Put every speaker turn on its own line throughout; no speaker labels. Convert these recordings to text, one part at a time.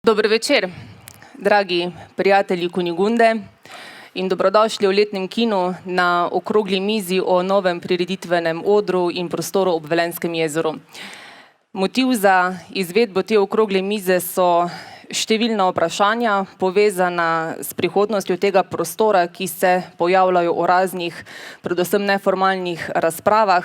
Dober večer, dragi prijatelji Kunigunde in dobrodošli v letnem kinu na okrogli mizi o novem prireditvenem odru in prostoru ob Velenjskem jezeru. Motiv za izvedbo te okrogle mize so številna vprašanja, povezana s prihodnostjo tega prostora, ki se pojavljajo v raznih, predvsem neformalnih razpravah,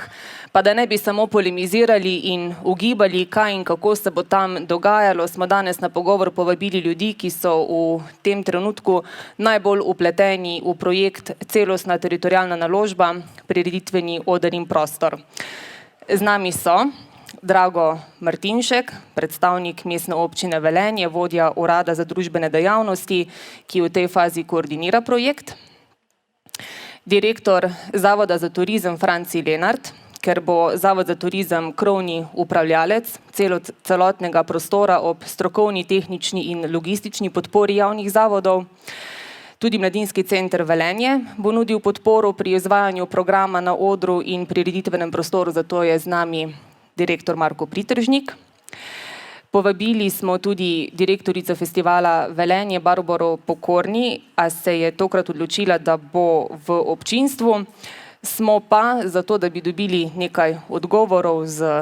pa da ne bi samo polemizirali in ugibali, kaj in kako se bo tam dogajalo, smo danes na pogovor povabili ljudi, ki so v tem trenutku najbolj vpleteni v projekt Celostna teritorialna naložba, prireditveni oder in prostor. Z nami so Drago Martinšek, predstavnik Mestne občine Velenje, vodja Urada za družbene dejavnosti, ki v tej fazi koordinira projekt. Direktor Zavoda za turizem Franci Lenart, ker bo Zavod za turizem krovni upravljalec celotnega prostora ob strokovni, tehnični in logistični podpori javnih zavodov. Tudi Mladinski center Velenje bo nudil podporo pri izvajanju programa na odru in prireditvenem prostoru, zato je z nami direktor Marko Pritržnik. Povabili smo tudi direktorico festivala Velenje Barbaro Pokorni, a se je tokrat odločila, da bo v občinstvu. Smo pa, zato da bi dobili nekaj odgovorov z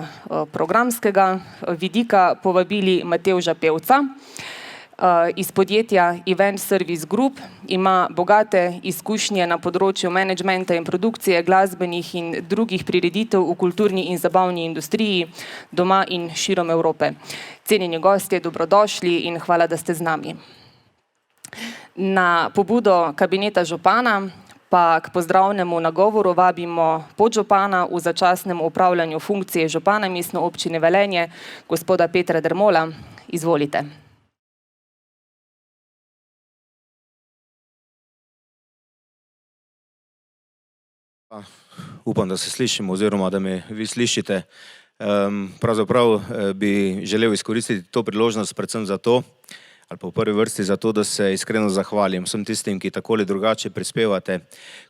programskega vidika, povabili Matevža Pevca iz podjetja Event Service Group. Ima bogate izkušnje na področju menedžmenta in produkcije glasbenih in drugih prireditev v kulturni in zabavni industriji doma in širom Evrope. Cenjeni gostje, dobrodošli in hvala, da ste z nami. Na pobudo kabineta župana pa k pozdravnemu nagovoru vabimo podžupana v začasnem upravljanju funkcije župana Mestne občine Velenje, gospoda Petra Dermola. Izvolite.
Upam, da se slišimo oziroma da me vi slišite. Pravzaprav bi želel izkoristiti to priložnost predvsem za to, ali pa v prvi vrsti za to, da se iskreno zahvalim vsem tistim, ki tako ali drugače prispevate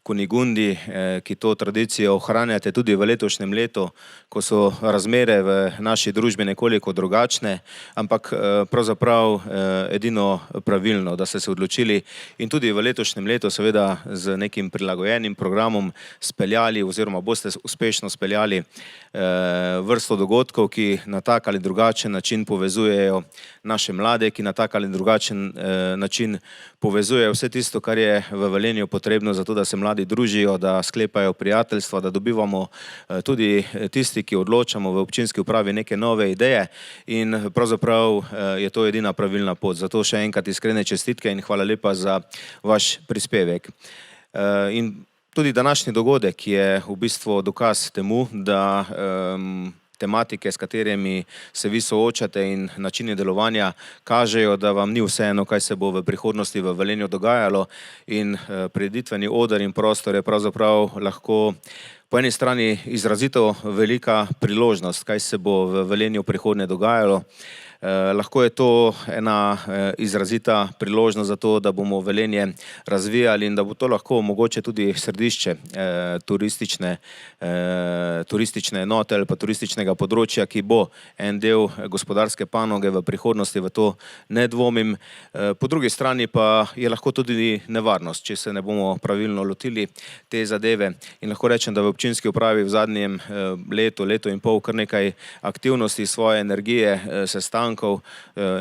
Kunigundi, ki to tradicijo ohranjate tudi v letošnjem letu, ko so razmere v naši družbi nekoliko drugačne, ampak pravzaprav edino pravilno, da ste se odločili in tudi v letošnjem letu seveda z nekim prilagojenim programom speljali oziroma boste uspešno speljali vrsto dogodkov, ki na tak ali drugačen način povezujejo naše mlade, ki na tak ali drugačen način povezujejo vse tisto, kar je v Velenju potrebno za to, da se mladi družijo, da sklepajo prijateljstva, da dobivamo tudi tisti, ki odločamo v občinski upravi neke nove ideje in pravzaprav je to edina pravilna pot. Zato še enkrat iskrene čestitke in hvala lepa za vaš prispevek. In tudi današnji dogodek je v bistvu dokaz temu, da tematike, s katerimi se vi soočate in načini delovanja kažejo, da vam ni vseeno, kaj se bo v prihodnosti v Velenju dogajalo in prireditveni oder in prostor je pravzaprav lahko po eni strani izrazito velika priložnost, kaj se bo v Velenju v prihodnje dogajalo. Lahko je to ena izrazita priložnost za to, da bomo Velenje razvijali in da bo to lahko mogoče tudi središče turistične enote ali pa turističnega področja, ki bo en del gospodarske panoge v prihodnosti, v to ne dvomim. Po drugi strani pa je lahko tudi nevarnost, če se ne bomo pravilno lotili te zadeve. In lahko rečem, da v občinski upravi v zadnjem letu in pol kar nekaj aktivnosti, svoje energije, sestankov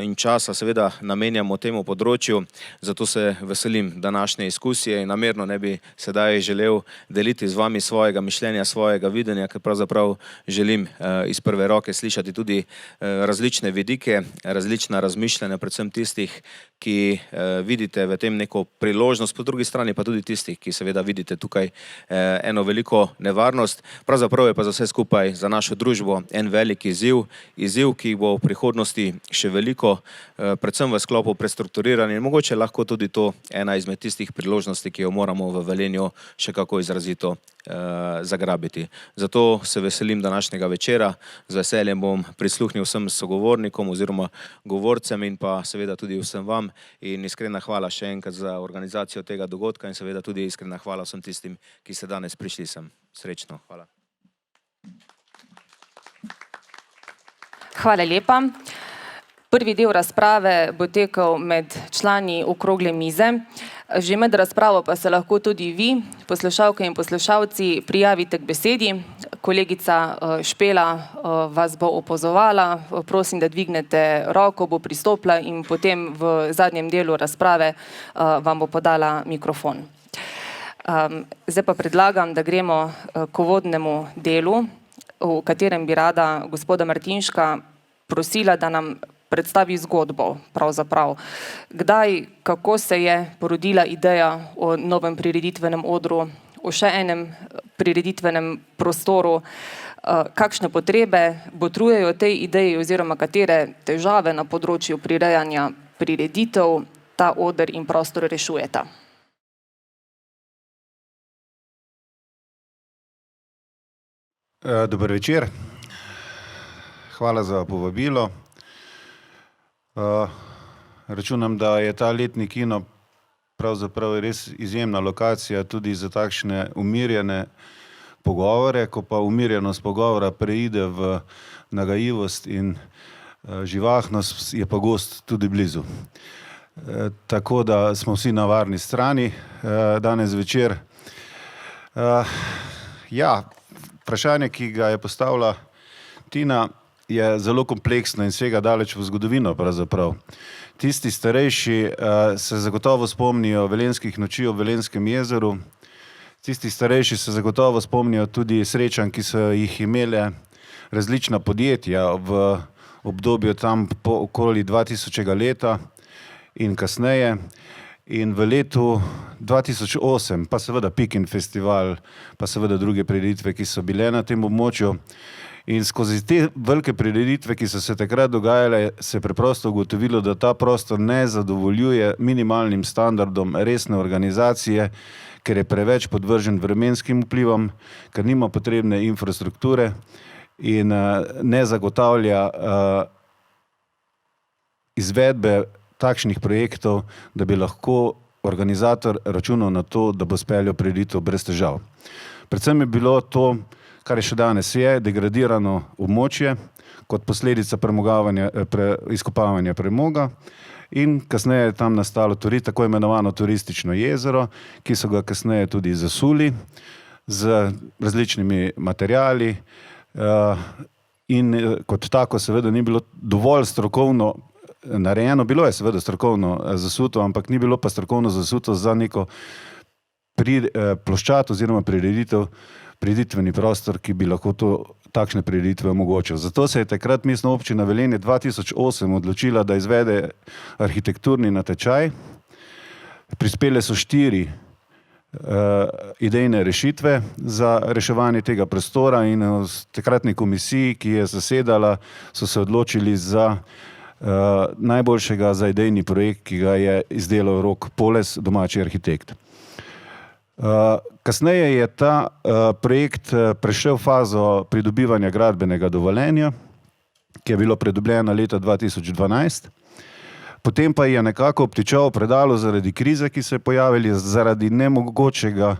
in časa seveda namenjamo temu področju, zato se veselim današnje izkusije in namerno ne bi sedaj želel deliti z vami svojega mišljenja, svojega videnja, ker pravzaprav želim iz prve roke slišati tudi različne vidike, različna razmišljanja, predvsem tistih, ki vidite v tem neko priložnost, po drugi strani pa tudi tistih, ki seveda vidite tukaj eno veliko nevarnost. Pravzaprav je pa za vse skupaj, za našo družbo en velik izziv, ki bo v prihodnosti še veliko, predvsem v sklopu prestrukturiranja in mogoče lahko tudi to ena izmed tistih priložnosti, ki jo moramo v Velenju še kako izrazito zagrabiti. Zato se veselim današnjega večera, z veseljem bom prisluhnil vsem sogovornikom oziroma govorcem in pa seveda tudi vsem vam in iskrena hvala še enkrat za organizacijo tega dogodka in seveda tudi iskrena hvala vsem tistim, ki ste danes prišli sem. Srečno. Hvala.
Hvala lepa. Prvi del razprave bo tekel med člani okrogle mize. Že med razpravo pa se lahko tudi vi, poslušalke in poslušalci, prijavite k besedi. Kolegica Špela vas bo opozovala, prosim, da dvignete roko, bo pristopila in potem v zadnjem delu razprave vam bo podala mikrofon. Zdaj pa predlagam, da gremo k uvodnemu delu, v katerem bi rada gospoda Martinška prosila, da nam predstavi zgodbo pravzaprav. Kdaj, kako se je porodila ideja o novem prireditvenem odru, o še enem prireditvenem prostoru, kakšne potrebe botrujejo tej ideji oziroma katere težave na področju prirejanja prireditev ta oder in prostor rešujeta.
Dober večer. Hvala za povabilo. Računam, da je ta letni kino pravzaprav res izjemna lokacija tudi za takšne umirjene pogovore, ko pa umirjenost pogovora preide v nagajivost in živahnost, je pa gost tudi blizu. Tako da smo vsi na varni strani danes večer. Vprašanje, ki ga je postavila Tina, je zelo kompleksno in sega daleč v zgodovino pravzaprav. Tisti starejši se zagotovo spomnijo Velenjskih noči ob Velenjskem jezeru. Tisti starejši se zagotovo spomnijo tudi srečanj, ki so jih imele različna podjetja v obdobju tam po okoli 2000. leta in kasneje. In v letu 2008, pa seveda Pikin festival, pa seveda druge prireditve, ki so bile na tem območju. In skozi te velike prireditve, ki so se takrat dogajale, se je preprosto ugotovilo, da ta prostor ne zadovoljuje minimalnim standardom resne organizacije, ker je preveč podvržen vremenskim vplivom, ker nima potrebne infrastrukture in ne zagotavlja izvedbe takšnih projektov, da bi lahko organizator računal na to, da bo speljal prireditev brez težav. Predvsem je bilo to, kar je še danes je, degradirano območje kot posledica izkopavanja premoga in kasneje je tam nastalo tako imenovano turistično jezero, ki so ga kasneje tudi zasuli z različnimi materiali in kot tako seveda ni bilo dovolj strokovno narejeno, bilo je seveda strokovno zasuto, ampak ni bilo pa strokovno zasuto za neko ploščad oziroma prireditveni prostor, ki bi lahko takšne prireditve omogočil. Zato se je takrat Mestna občina Velenje 2008 odločila, da izvede arhitekturni natečaj. Prispele so 4 idejne rešitve za reševanje tega prostora in v takratni komisiji, ki je zasedala, so se odločili za najboljšega za idejni projekt, ki ga je izdelal Rok Poles, domači arhitekt. Kasneje je ta projekt prešel fazo pridobivanja gradbenega dovoljenja, ki je bilo pridobljeno leta 2012. Potem pa je nekako obtičal v predalu zaradi krize, ki se je pojavili, zaradi nemogočega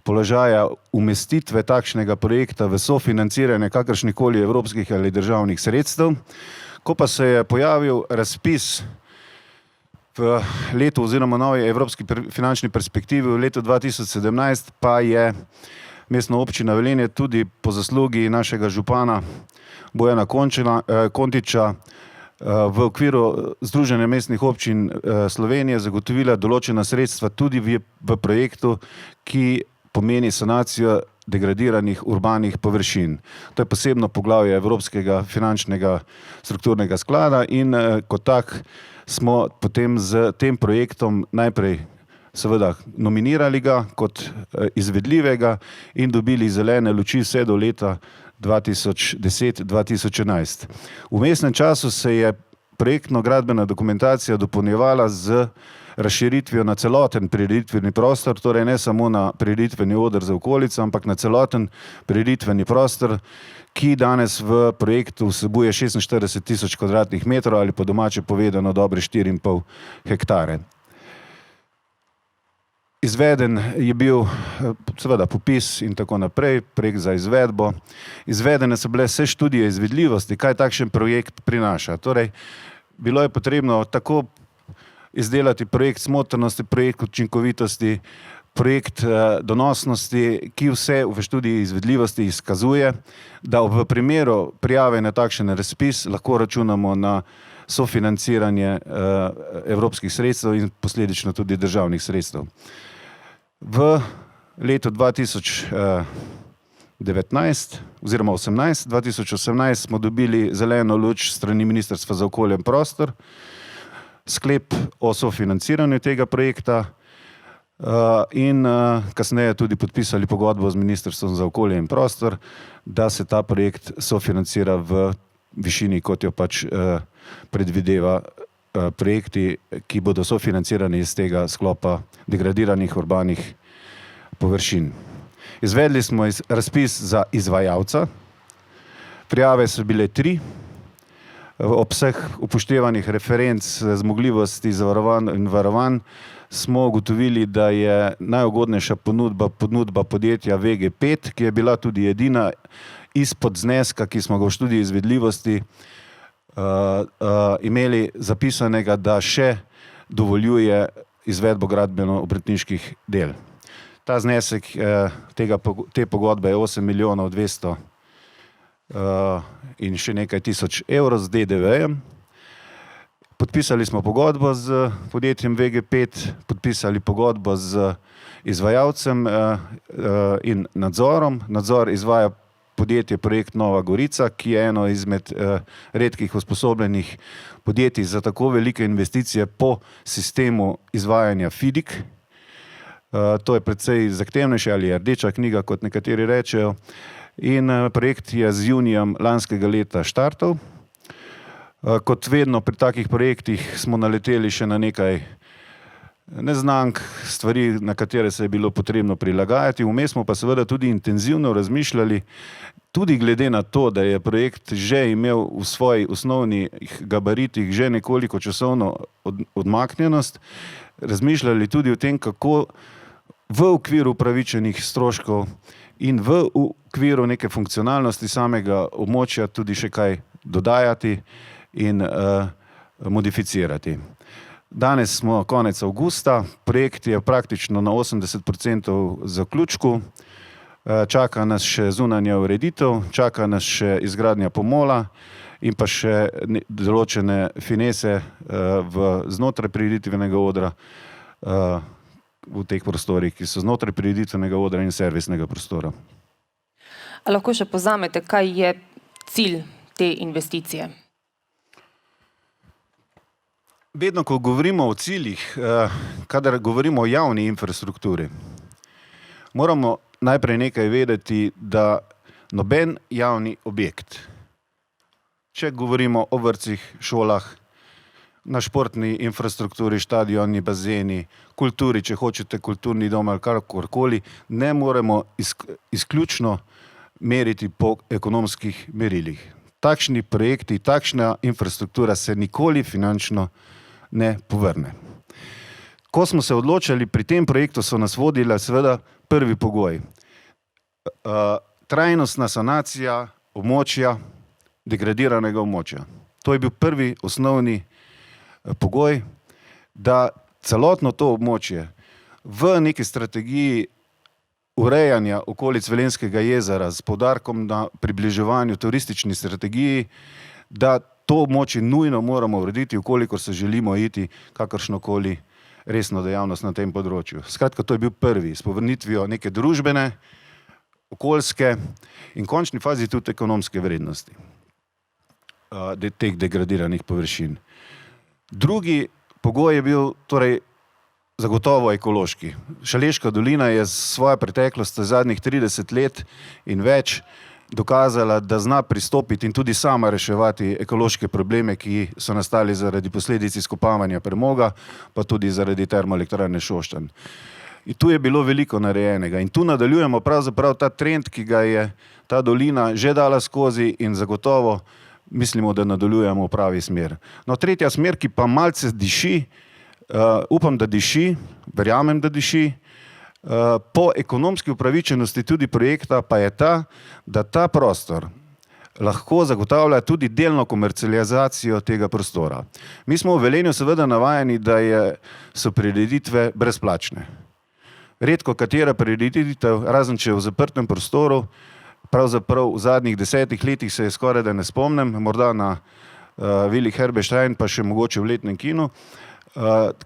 položaja umestitve takšnega projekta v sofinanciranje kakršnikoli evropskih ali državnih sredstev. Ko pa se je pojavil razpis v letu oziroma novi evropski finančni perspektivi v letu 2017, pa je Mestna občina Velenje tudi po zaslugi našega župana Bojana Kontiča v okviru Združenja mestnih občin Slovenije zagotovila določena sredstva tudi v projektu, ki pomeni sanacijo degradiranih urbanih površin. To je posebno poglavje Evropskega finančnega strukturnega sklada in kot tak smo potem z tem projektom najprej seveda nominirali ga kot izvedljivega in dobili zelene luči vse do leta 2010-2011. V vmesnem času se je projektno-gradbena dokumentacija dopolnjevala z razširitvijo na celoten prireditveni prostor, torej ne samo na prireditveni oder za okolico, ampak na celoten prireditveni prostor, ki danes v projektu vsebuje 46.000 kvadratnih metrov ali po domače povedano dobre 4,5 hektare. Izveden je bil seveda popis in tako naprej, projekt za izvedbo. Izvedene so bile vse študije izvedljivosti, kaj takšen projekt prinaša. Torej, bilo je potrebno tako izdelati projekt smotrnosti, projekt učinkovitosti, projekt donosnosti, ki vse v študiji izvedljivosti izkazuje, da v primeru prijave na takšen razpis lahko računamo na sofinanciranje evropskih sredstev in posledično tudi državnih sredstev. V letu 2019 oziroma 2018 smo dobili zeleno luč strani Ministrstva za okolje in prostor, sklep o sofinanciranju tega projekta in kasneje tudi podpisali pogodbo z Ministrstvom za okolje in prostor, da se ta projekt sofinancira v višini, kot jo pač predvideva projekti, ki bodo sofinancirani iz tega sklopa degradiranih urbanih površin. Izvedli smo razpis za izvajalca, prijave so bile 3, ob vseh upoštevanih referenc zmogljivosti zavarovanj in varovanj smo ugotovili, da je najugodnejša ponudba podjetja VG5, ki je bila tudi edina izpod zneska, ki smo ga v študiji izvedljivosti imeli zapisanega, da še dovoljuje izvedbo gradbeno-obrtniških del. Ta znesek te pogodbe je 8 milijonov 200 in še nekaj tisoč evrov z DDV-jem. Podpisali smo pogodbo z podjetjem VG5, podpisali pogodbo z izvajalcem in nadzorom. Nadzor izvaja podjetje Projekt Nova Gorica, ki je eno izmed redkih usposobljenih podjetij za tako velike investicije po sistemu izvajanja FIDIC. To je precej zahtevnejše ali je rdeča knjiga, kot nekateri rečejo. In projekt je z junijem lanskega leta štartal. Kot vedno pri takih projektih smo naleteli še na nekaj neznank, stvari, na katere se je bilo potrebno prilagajati. Vmes smo pa seveda tudi intenzivno razmišljali, tudi glede na to, da je projekt že imel v svojih osnovnih gabaritih že nekoliko časovno odmaknjenost, razmišljali tudi o tem, kako v okviru upravičenih stroškov in v okviru neke funkcionalnosti samega območja tudi še kaj dodajati in modificirati. Danes smo konec avgusta, projekt je praktično na 80% zaključku, čaka nas še zunanja ureditev, čaka nas še izgradnja pomola in pa še določene finese znotraj prireditvenega odra v teh prostorih, ki so znotraj prireditvenega odra in servisnega prostora.
A lahko še povzamete, kaj je cilj te investicije?
Vedno, ko govorimo o ciljih, kadar govorimo o javni infrastrukturi, moramo najprej nekaj vedeti, da noben javni objekt, če govorimo o vrtcih, šolah, na športni infrastrukturi, štadioni, bazeni, kulturi, če hočete kulturni dom ali karkoli, ne moremo izključno meriti po ekonomskih merilih. Takšni projekti, takšna infrastruktura se nikoli finančno ne povrne. Ko smo se odločali pri tem projektu, so nas vodila seveda prvi pogoj. Trajnostna sanacija območja, degradiranega območja. To je bil prvi osnovni pogoj, da celotno to območje v neki strategiji urejanja okolic Velenjskega jezera s poudarkom na približevanju turistični strategiji, da to območje nujno moramo urediti, ukolikor se želimo iti kakršnokoli resno dejavnost na tem področju. Skratka, to je bil prvi, s povrnitvijo neke družbene, okoljske in v končni fazi tudi ekonomske vrednosti teh degradiranih površin. Drugi pogoj je bil torej zagotovo ekološki. Šaleška dolina je svojo preteklost zadnjih 30 let in več dokazala, da zna pristopiti in tudi sama reševati ekološke probleme, ki so nastali zaradi posledic izkopavanja premoga, pa tudi zaradi termoelektrarne Šoštanj. In tu je bilo veliko narejenega in tu nadaljujemo pravzaprav ta trend, ki ga je ta dolina že dala skozi in zagotovo mislimo, da nadaljujemo v pravi smer. No, tretja smer, ki pa malce diši, upam, da diši, verjamem, da diši, po ekonomski upravičenosti tudi projekta pa je ta, da ta prostor lahko zagotavlja tudi delno komercializacijo tega prostora. Mi smo v Velenju seveda navajeni, da so prireditve brezplačne. Redko katera prireditev, razen če je v zaprtem prostoru, pravzaprav v zadnjih 10 letih se je skoraj da ne spomnim, morda na Vili Herbeštajn, pa še mogoče v letnem kinu,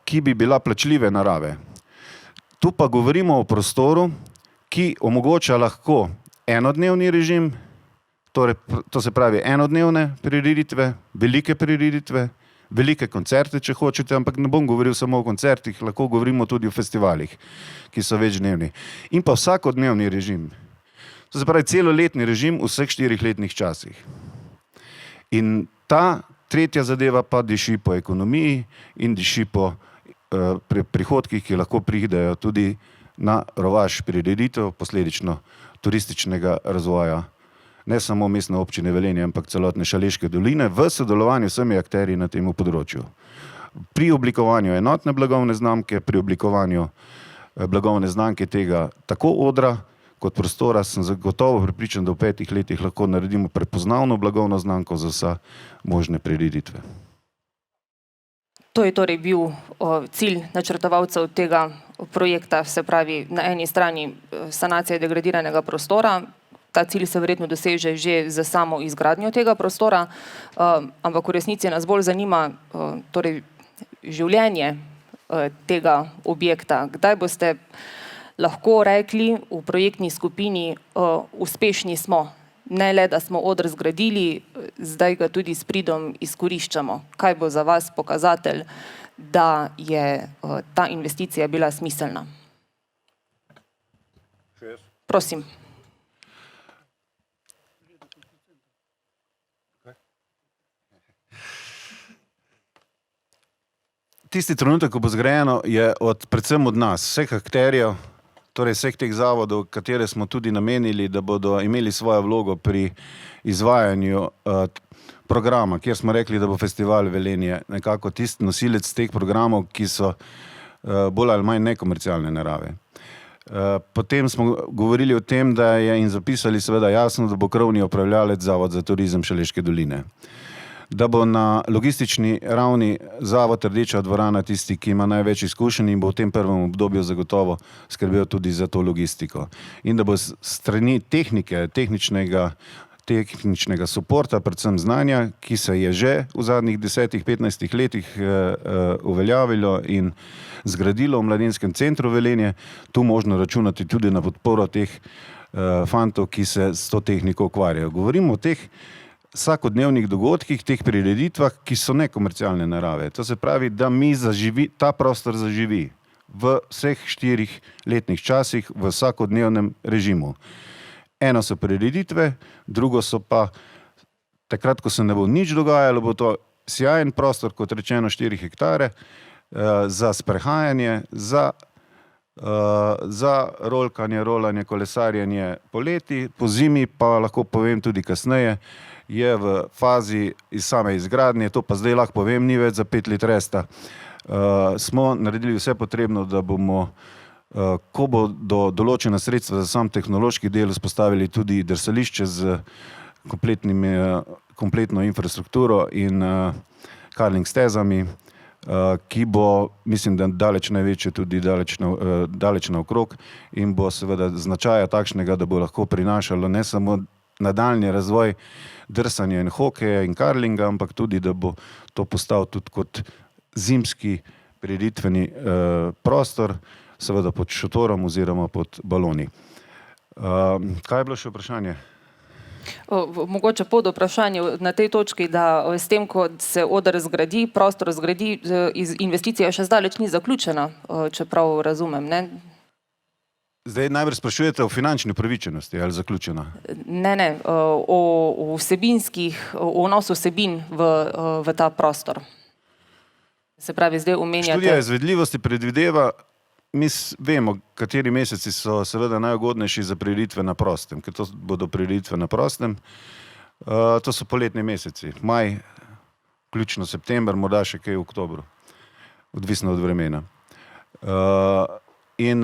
ki bi bila plačljive narave. Tu pa govorimo o prostoru, ki omogoča lahko enodnevni režim, torej, to se pravi enodnevne prireditve, velike koncerte, če hočete, ampak ne bom govoril samo o koncertih, lahko govorimo tudi o festivalih, ki so večdnevni. In pa vsakodnevni režim. To se pravi celoletni režim v vseh 4 letnih časih. In ta tretja zadeva pa diši po ekonomiji in diši po prihodkih, ki lahko pridejo tudi na rovaš prireditev, posledično turističnega razvoja ne samo mestne občine Velenje, ampak celotne Šaleške doline v sodelovanju s vsemi akterji na tem področju. Pri oblikovanju enotne blagovne znamke, pri oblikovanju blagovne znamke tega tako odra kot prostora sem zagotovo prepričan, da v 5 letih lahko naredimo prepoznavno blagovno znamko za vsa možne prireditve.
To je torej bil cilj načrtovalcev tega projekta, se pravi na eni strani sanacija degradiranega prostora. Ta cilj se verjetno doseže že za samo izgradnjo tega prostora, ampak v resnici nas bolj zanima torej življenje tega objekta. Kdaj boste lahko rekli v projektni skupini, uspešni smo? Ne le, da smo oder zgradili, zdaj ga tudi s pridom izkoriščamo. Kaj bo za vas pokazatelj, da je ta investicija bila smiselna? Prosim.
Tisti trenutek, ko bo zgrajeno, je predvsem od nas, vseh akterjev, torej vseh teh zavodov, katere smo tudi namenili, da bodo imeli svojo vlogo pri izvajanju programa, kjer smo rekli, da bo festival Velenje nekako tisti nosilec teh programov, ki so bolj ali manj nekomercialne narave. Potem smo govorili o tem, da je in zapisali seveda jasno, da bo krovni upravljalec Zavod za turizem Šaleške doline. Da bo na logistični ravni Zavod Rdeča dvorana tisti, ki ima največ izkušenj in bo v tem prvem obdobju zagotovo skrbel tudi za to logistiko. In da bo strani tehničnega suporta, predvsem znanja, ki se je že v zadnjih 10-15 letih uveljavilo in zgradilo v Mladinskem centru Velenje, tu možno računati tudi na podporo teh fantov, ki se s to tehniko ukvarjajo. Govorimo o teh vsakodnevnih dogodkih, teh prireditvah, ki so nekomercialne narave. To se pravi, da ta prostor zaživi v vseh 4 letnih časih v vsakodnevnem režimu. Eno so prireditve, drugo so pa takrat, ko se ne bo nič dogajalo, bo to sjajen prostor, kot rečeno 4 hektare, za sprehajanje, za rolanje, kolesarjenje poleti, po zimi pa lahko povem tudi kasneje, je v fazi iz same izgradnje, to pa zdaj lahko povem, ni več za 5 let resta. Smo naredili vse potrebno, da bomo, ko bo določena sredstva za sam tehnološki del, vzpostavili tudi drsališče z kompletno infrastrukturo in karling stezami, ki bo, mislim, da daleč največje, tudi daleč naokrog in bo seveda značaja takšnega, da bo lahko prinašalo ne samo nadaljnji razvoj drsanja in hokeja in karlinga, ampak tudi, da bo to postal tudi kot zimski prireditveni prostor, seveda pod šotorom oziroma pod baloni. Kaj je bilo še vprašanje?
Mogoče pod vprašanje na tej točki, da s tem, ko se oder zgradi, prostor zgradi, investicija še zdaleč ni zaključena, čeprav razumem, ne?
Zdaj najbrž sprašujete o finančni upravičenosti ali zaključena?
Ne, o vnosu vsebin v ta prostor. Se pravi, zdaj omenjate...
Študija izvedljivosti predvideva, mi vemo, kateri meseci so seveda najugodnejši za prireditve na prostem, ker to bodo prireditve na prostem. To so poletni meseci, maj, vključno september, morda še kaj v oktobru, odvisno od vremena. In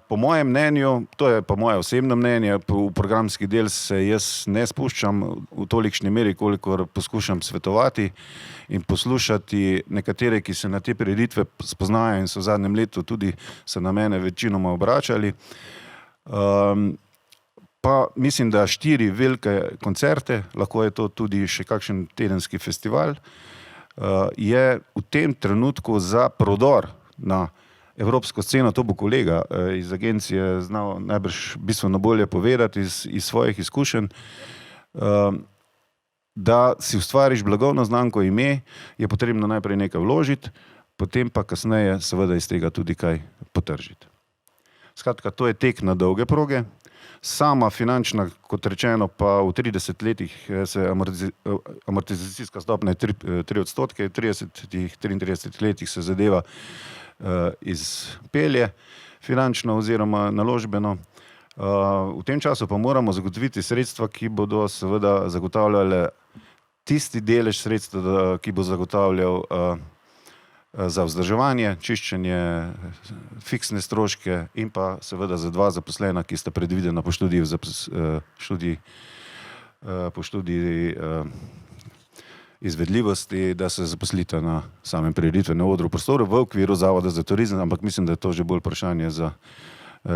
po mojem mnenju, to je pa moje osebno mnenje, v programski del se jaz ne spuščam v tolikšni meri, kolikor poskušam svetovati in poslušati nekatere, ki se na te prireditve spoznajo in so v zadnjem letu tudi se na mene večinoma obračali. Pa mislim, da 4 velike koncerte, lahko je to tudi še kakšen tedenski festival, je v tem trenutku za prodor na evropsko sceno, to bo kolega iz agencije znal najbrž bistveno bolje povedati iz svojih izkušenj, da si ustvariš blagovno znamko ime, je potrebno najprej nekaj vložiti, potem pa kasneje seveda iz tega tudi kaj potržiti. Skratka, to je tek na dolge proge. Sama finančna, kot rečeno, pa v 30 letih se amortizacijska stopnja je 3%, v 33 letih se zadeva izpelje finančno oziroma naložbeno. V tem času pa moramo zagotoviti sredstva, ki bodo seveda zagotavljale tisti delež sredstva, ki bo zagotavljal za vzdrževanje, čiščenje, fiksne stroške in pa seveda za 2 zaposlena, ki sta predvidena po študiji izvedljivosti, da se zaposlita na samem prireditvenem odru v prostoru v okviru Zavoda za turizem, ampak mislim, da je to že bolj vprašanje za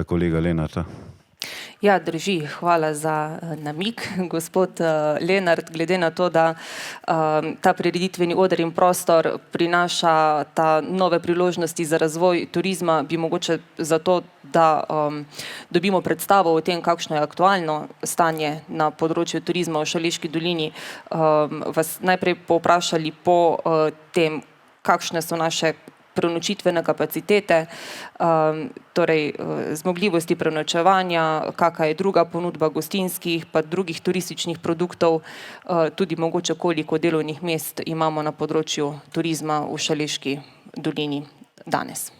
kolega Lenarta.
Ja, drži. Hvala za namig, gospod Lenart. Glede na to, da ta prireditveni oder in prostor prinaša ta nove priložnosti za razvoj turizma, bi mogoče zato, da dobimo predstavo o tem, kakšno je aktualno stanje na področju turizma v Šaleški dolini, vas najprej povprašali po tem, kakšne so naše prenočitvene kapacitete, torej zmogljivosti prenočevanja, kakšna je druga ponudba gostinskih pa drugih turističnih produktov, tudi mogoče koliko delovnih mest imamo na področju turizma v Šaleški dolini danes.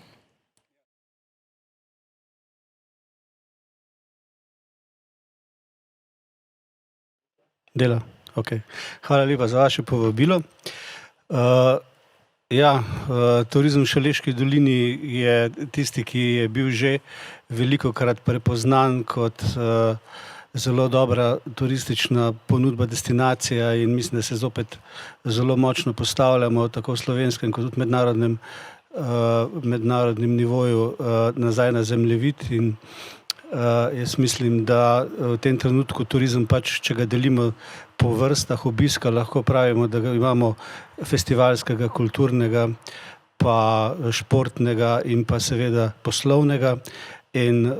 Dela, ok. Hvala lepa za vaše povabilo. Turizem v Šaleški dolini je tisti, ki je bil že velikokrat prepoznan kot zelo dobra turistična ponudba, destinacija in mislim, da se zopet zelo močno postavljamo tako v slovenskem kot tudi mednarodnem nivoju nazaj na zemljevid in jaz mislim, da v tem trenutku turizem pač, če ga delimo po vrstah obiska, lahko pravimo, da ga imamo festivalskega, kulturnega, pa športnega in pa seveda poslovnega. In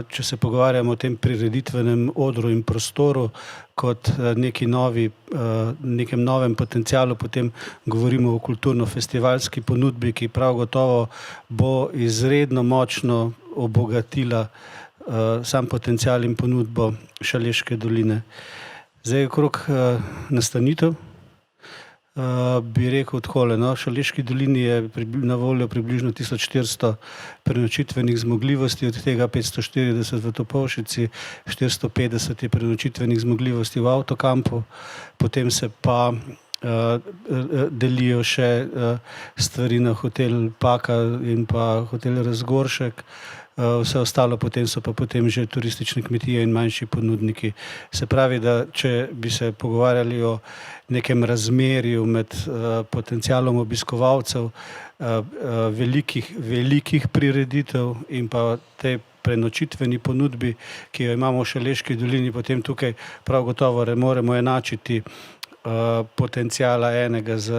če se pogovarjamo o tem prireditvenem odru in prostoru kot nekem novem potencialu, potem govorimo o kulturno-festivalski ponudbi, ki prav gotovo bo izredno močno obogatila sam potencial in ponudbo Šaleške doline. Zdaj, okrog nastanitev bi rekel takole, v Šaleški dolini je na voljo približno 1400 prenočitvenih zmogljivosti, od tega 540 v Topolšici, 450 je prenočitvenih zmogljivosti v avtokampu, potem se pa delijo še stvari na hotel Paka in pa hotel Razgoršek, vse ostalo potem so pa potem že turistične kmetije in manjši ponudniki. Se pravi, da če bi se pogovarjali o nekem razmerju med potencialom obiskovalcev velikih prireditev in pa tej prenočitveni ponudbi, ki jo imamo v Šaleški dolini, potem tukaj prav gotovo ne moremo enačiti potencijala enega z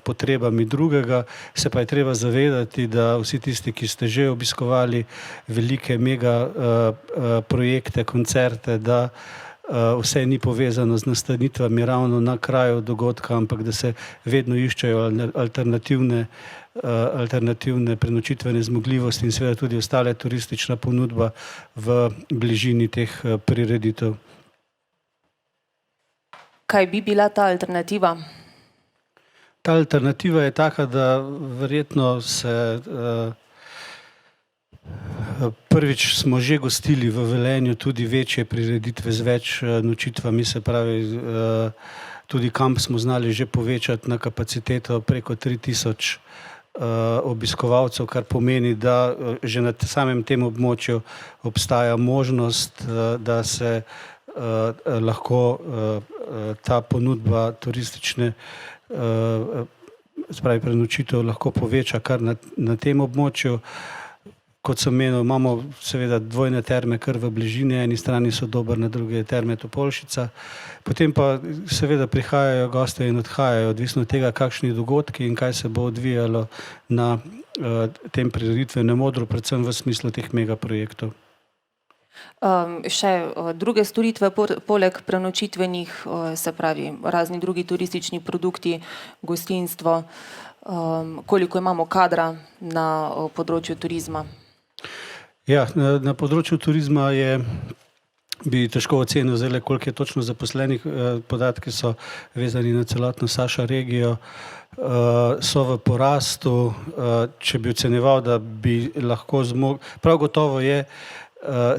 potrebami drugega, se pa je treba zavedati, da vsi tisti, ki ste že obiskovali velike mega projekte, koncerte, da vse ni povezano z nastanitvami ravno na kraju dogodka, ampak da se vedno iščejo alternativne prenočitvene zmogljivosti in seveda tudi ostale turistična ponudba v bližini teh prireditev.
Kaj bi bila ta alternativa?
Ta alternativa je taka, da verjetno se prvič smo že gostili v Velenju tudi večje prireditve z več nočitvami, se pravi, tudi kamp smo znali že povečati na kapaciteto preko 3000 obiskovalcev, kar pomeni, da že na samem tem območju obstaja možnost, da se lahko ta ponudba turistične, spravi prenočitev, lahko poveča kar na tem območju. Kot sem menil, imamo seveda dvojne terme kar v bližini, eni strani so Dober, na drugi je terme Topolšica. Potem pa seveda prihajajo gostje in odhajajo, odvisno od tega, kakšni dogodki in kaj se bo odvijalo na tem prireditvenem odru, predvsem v smislu teh megaprojektov.
Še druge storitve poleg prenočitvenih, se pravi razni drugi turistični produkti, gostinstvo, koliko imamo kadra na področju turizma?
Ja, na področju turizma bi težko ocenil zdaj, koliko je točno zaposlenih, podatki so vezani na celotno Saša regijo, so v porastu, če bi ocenjeval, da bi lahko prav gotovo je,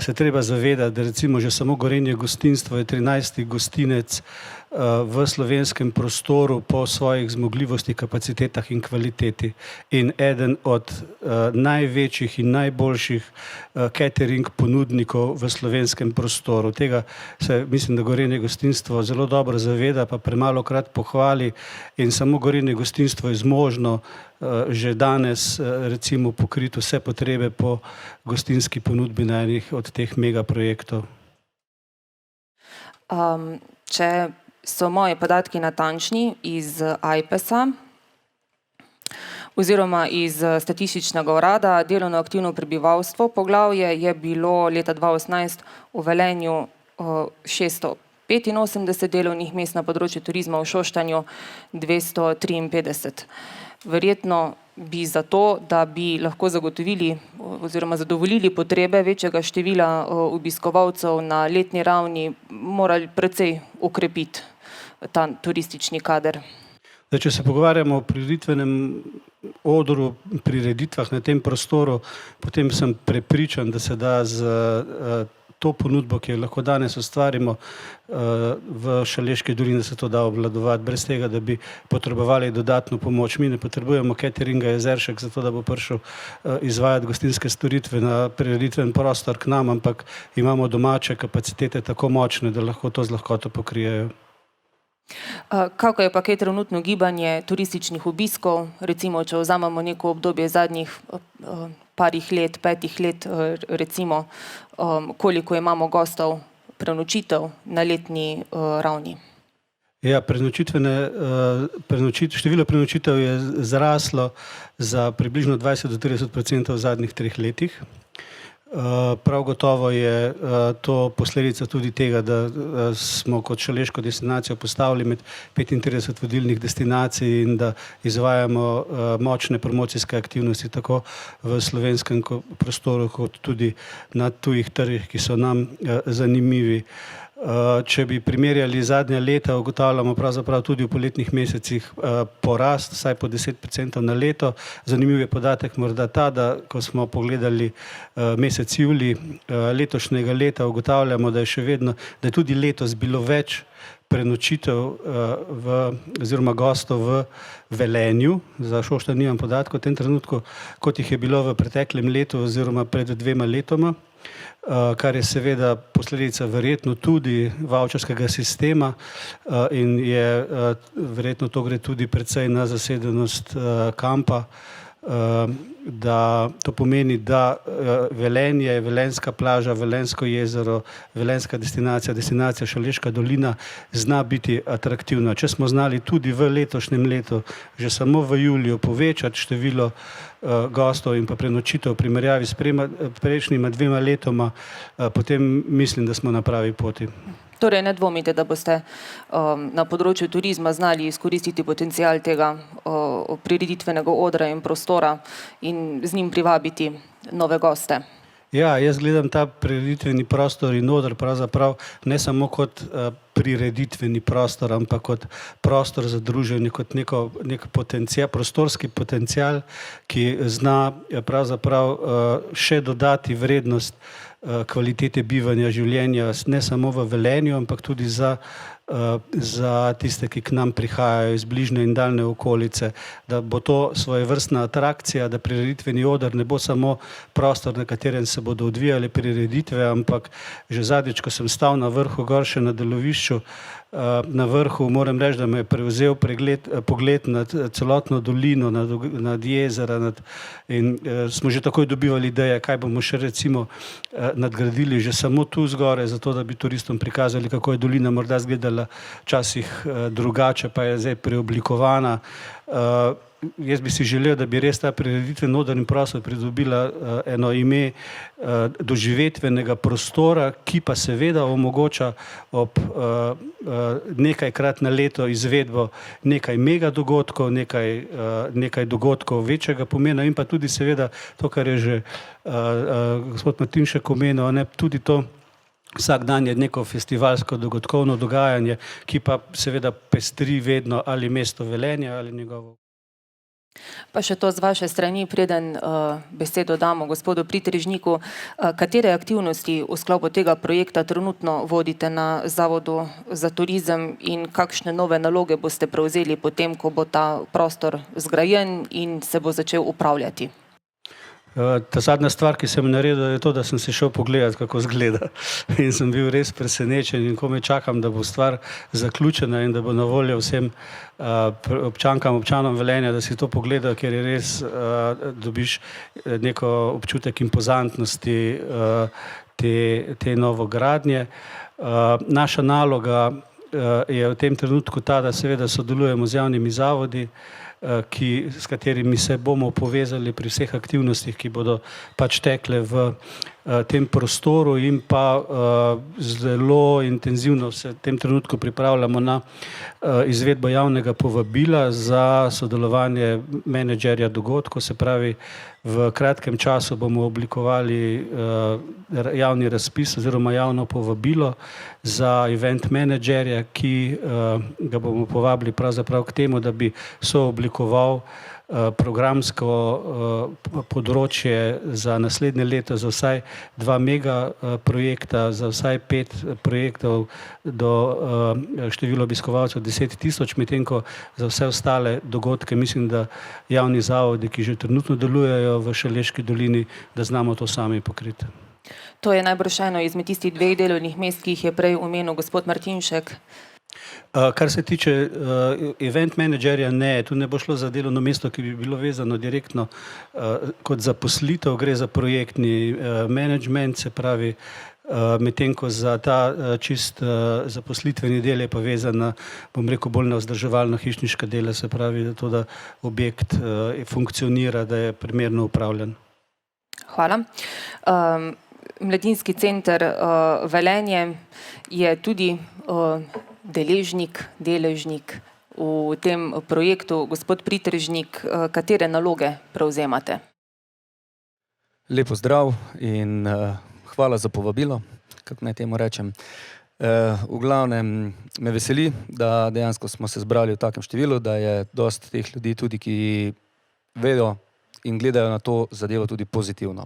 se treba zavedati, da recimo že samo Gorenje gostinstvo je 13. gostinec v slovenskem prostoru po svojih zmogljivostih, kapacitetah in kvaliteti. In eden od največjih in najboljših catering ponudnikov v slovenskem prostoru. Tega se, mislim, da Gorenje gostinstvo zelo dobro zaveda, pa premalokrat pohvali, in samo Gorenje gostinstvo je zmožno že danes recimo pokriti vse potrebe po gostinski ponudbi na enih od teh megaprojektov.
Če so moji podatki natančni iz AJPES-a oziroma iz Statističnega urada, delovno aktivno prebivalstvo, poglavje je bilo leta 2018 v Velenju 685 delovnih mest, na področju turizma v Šoštanju 253. Verjetno bi zato, da bi lahko zagotovili oziroma zadovoljili potrebe večjega števila obiskovalcev na letni ravni, morali precej okrepiti ta turistični kader.
Zdaj, če se pogovarjamo o prireditvenem odru, prireditvah na tem prostoru, potem sem prepričan, da se da z to ponudbo, ki jo lahko danes ustvarimo v Šaleški dolini, da se to da obvladovati, brez tega, da bi potrebovali dodatno pomoč. Mi ne potrebujemo cateringa Jezeršek, zato da bo prišel izvajati gostinske storitve na prireditven prostor k nam, ampak imamo domače kapacitete tako močne, da lahko to z lahkoto pokrijejo.
Kako je pa kaj trenutno gibanje turističnih obiskov, recimo, če vzamemo neko obdobje zadnjih parih let, 5 let, recimo, koliko imamo gostov prenočitev na letni ravni?
Ja, število prenočitev je zraslo za približno 20-30% v zadnjih 3 letih. Prav gotovo je to posledica tudi tega, da smo kot šaleško destinacijo postavili med 35 vodilnih destinacij in da izvajamo močne promocijske aktivnosti tako v slovenskem prostoru kot tudi na tujih trgih, ki so nam zanimivi. Če bi primerjali zadnja leta, ugotavljamo pravzaprav tudi v poletnih mesecih porast, vsaj po 10% na leto. Zanimiv je podatek morda ta, da ko smo pogledali mesec julij letošnjega leta, ugotavljamo, da je še vedno, da je tudi letos bilo več prenočitev oziroma gostov v Velenju, za Šoštanj nimam podatkov v tem trenutku, kot jih je bilo v preteklem letu oziroma pred 2 letoma, kar je seveda posledica verjetno tudi vavčarskega sistema in je verjetno to gre tudi precej na zasedenost kampa, da to pomeni, da Velenje, Velenjska plaža, Velenjsko jezero, velenjska destinacija Šaleška dolina zna biti atraktivna. Če smo znali tudi v letošnjem letu, že samo v juliju, povečati število gostov in pa prenočitev v primerjavi s prejšnjima 2 letoma, potem mislim, da smo na pravi poti.
Torej ne dvomite, da boste na področju turizma znali izkoristiti potencial tega prireditvenega odra in prostora in z njim privabiti nove goste?
Ja, jaz gledam ta prireditveni prostor in oder pravzaprav ne samo kot prireditveni prostor, ampak kot prostor za druženje, kot nek potencial, prostorski potencial, ki zna pravzaprav še dodati vrednost kvalitete bivanja, življenja, ne samo v Velenju, ampak tudi za za tiste, ki k nam prihajajo iz bližnje in daljne okolice, da bo to svojevrstna atrakcija, da prireditveni oder ne bo samo prostor, na katerem se bodo odvijale prireditve, ampak že zadnjič, ko sem stal na vrhu gor še na delovišču, na vrhu moram reči, da me je prevzel pogled nad celotno dolino, nad jezera in smo že takoj dobivali ideje, kaj bomo še recimo nadgradili že samo tu zgore, zato da bi turistom prikazali, kako je dolina morda izgledala včasih drugače, pa je zdaj preoblikovana. Jaz bi si želel, da bi res ta prireditveni odrni prostor pridobila eno ime doživetvenega prostora, ki pa seveda omogoča ob nekajkrat na leto izvedbo nekaj mega dogodkov, nekaj dogodkov večjega pomena in pa tudi seveda to, kar je že gospod Martinšek omenil, tudi to vsak dan je neko festivalsko dogodkovno dogajanje, ki pa seveda pestri vedno ali mesto Velenje ali njegovo.
Pa še to z vaše strani, preden besedo damo gospodu Pritrežniku. Katere aktivnosti v sklopu tega projekta trenutno vodite na Zavodu za turizem in kakšne nove naloge boste prevzeli potem, ko bo ta prostor zgrajen in se bo začel upravljati?
Ta zadnja stvar, ki sem naredil, je to, da sem se šel pogledati, kako izgleda. In sem bil res presenečen in komaj čakam, da bo stvar zaključena in da bo na voljo vsem občanom Velenja, da si to pogledajo, ker je res, dobiš neko občutek impozantnosti te novogradnje. Naša naloga je v tem trenutku ta, da seveda sodelujemo z javnimi zavodi, s katerimi se bomo povezali pri vseh aktivnostih, ki bodo pač tekle v tem prostoru in pa zelo intenzivno se v tem trenutku pripravljamo na izvedbo javnega povabila za sodelovanje menedžerja dogodkov, se pravi v kratkem času bomo oblikovali javni razpis oziroma javno povabilo za event menedžerja, ki ga bomo povabili pravzaprav k temu, da bi sooblikoval programsko področje za naslednje leto za vsaj 2 mega projekta, za vsaj 5 projektov do števila obiskovalcev 10 000, medtem ko za vse ostale dogodke mislim, da javni zavodi, ki že trenutno delujejo v Šaleški dolini, da znamo to sami pokriti.
To je najbrž eno izmed tistih 2 delovnih mest, ki jih je prej omenil gospod Martinšek.
Kar se tiče event menedžerja, ne, tu ne bo šlo za delovno mesto, ki bi bilo vezano direktno kot zaposlitev, gre za projektni menedžment, se pravi, medtem ko za ta čist zaposlitveni del je pa vezana, bom rekel, bolj na vzdrževalno hišniška dela, se pravi, da to, da objekt funkcionira, da je primerno upravljan.
Hvala. Mladinski center Velenje je tudi deležnik v tem projektu. Gospod Pritrežnik, katere naloge prevzemate?
Lep pozdrav in hvala za povabilo, kako naj temu rečem. V glavnem me veseli, da dejansko smo se zbrali v takem številu, da je dosti teh ljudi tudi, ki vedo in gledajo na to zadevo tudi pozitivno.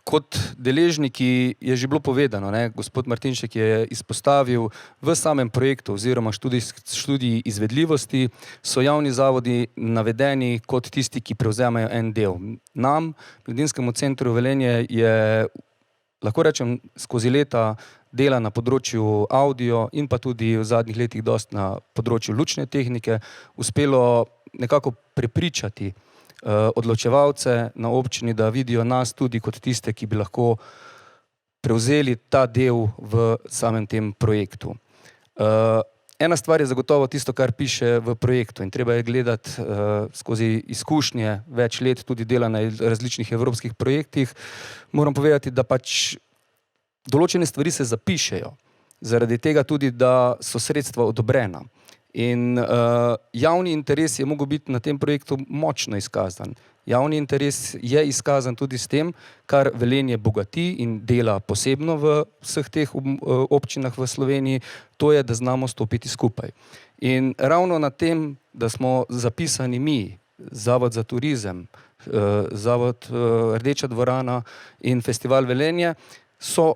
Kot deležniki je že bilo povedano, gospod Martinšek je izpostavil v samem projektu oziroma študiji izvedljivosti, so javni zavodi navedeni kot tisti, ki prevzemajo en del. Nam, Mladinskemu centru Velenje, je, lahko rečem, skozi leta dela na področju audio in pa tudi v zadnjih letih dosti na področju lučne tehnike uspelo nekako prepričati odločevalce na občini, da vidijo nas tudi kot tiste, ki bi lahko prevzeli ta del v samem tem projektu. Ena stvar je zagotovo tisto, kar piše v projektu in treba je gledati skozi izkušnje več let tudi dela na različnih evropskih projektih. Moram povedati, da pač določene stvari se zapišejo, zaradi tega tudi, da so sredstva odobrena. In javni interes je mogel biti na tem projektu močno izkazan. Javni interes je izkazan tudi s tem, kar Velenje bogati in dela posebno v vseh teh občinah v Sloveniji, to je, da znamo stopiti skupaj. In ravno na tem, da smo zapisani mi, Zavod za turizem, Zavod Rdeča dvorana in Festival Velenje, so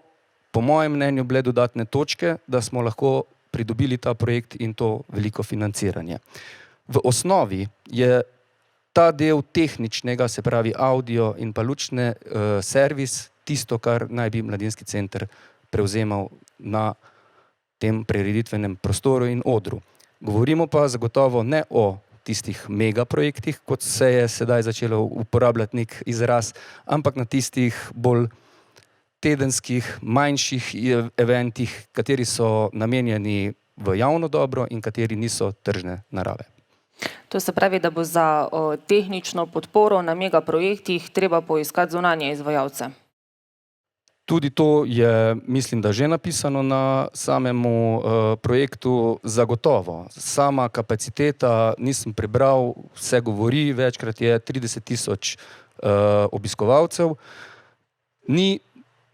po mojem mnenju bile dodatne točke, da smo lahko pridobili ta projekt in to veliko financiranje. V osnovi je ta del tehničnega, se pravi audio in pa lučne servis, tisto, kar naj bi Mladinski center prevzemal na tem prireditvenem prostoru in odru. Govorimo pa zagotovo ne o tistih megaprojektih, kot se je sedaj začelo uporabljati nek izraz, ampak na tistih bolj tedenskih, manjših eventih, kateri so namenjeni v javno dobro in kateri niso tržne narave.
To se pravi, da bo za tehnično podporo na megaprojektih treba poiskati zunanje izvajalce.
Tudi to je, mislim, da že napisano na samemu projektu zagotovo. Sama kapaciteta, nisem prebral, vse govori, večkrat je 30 000 obiskovalcev.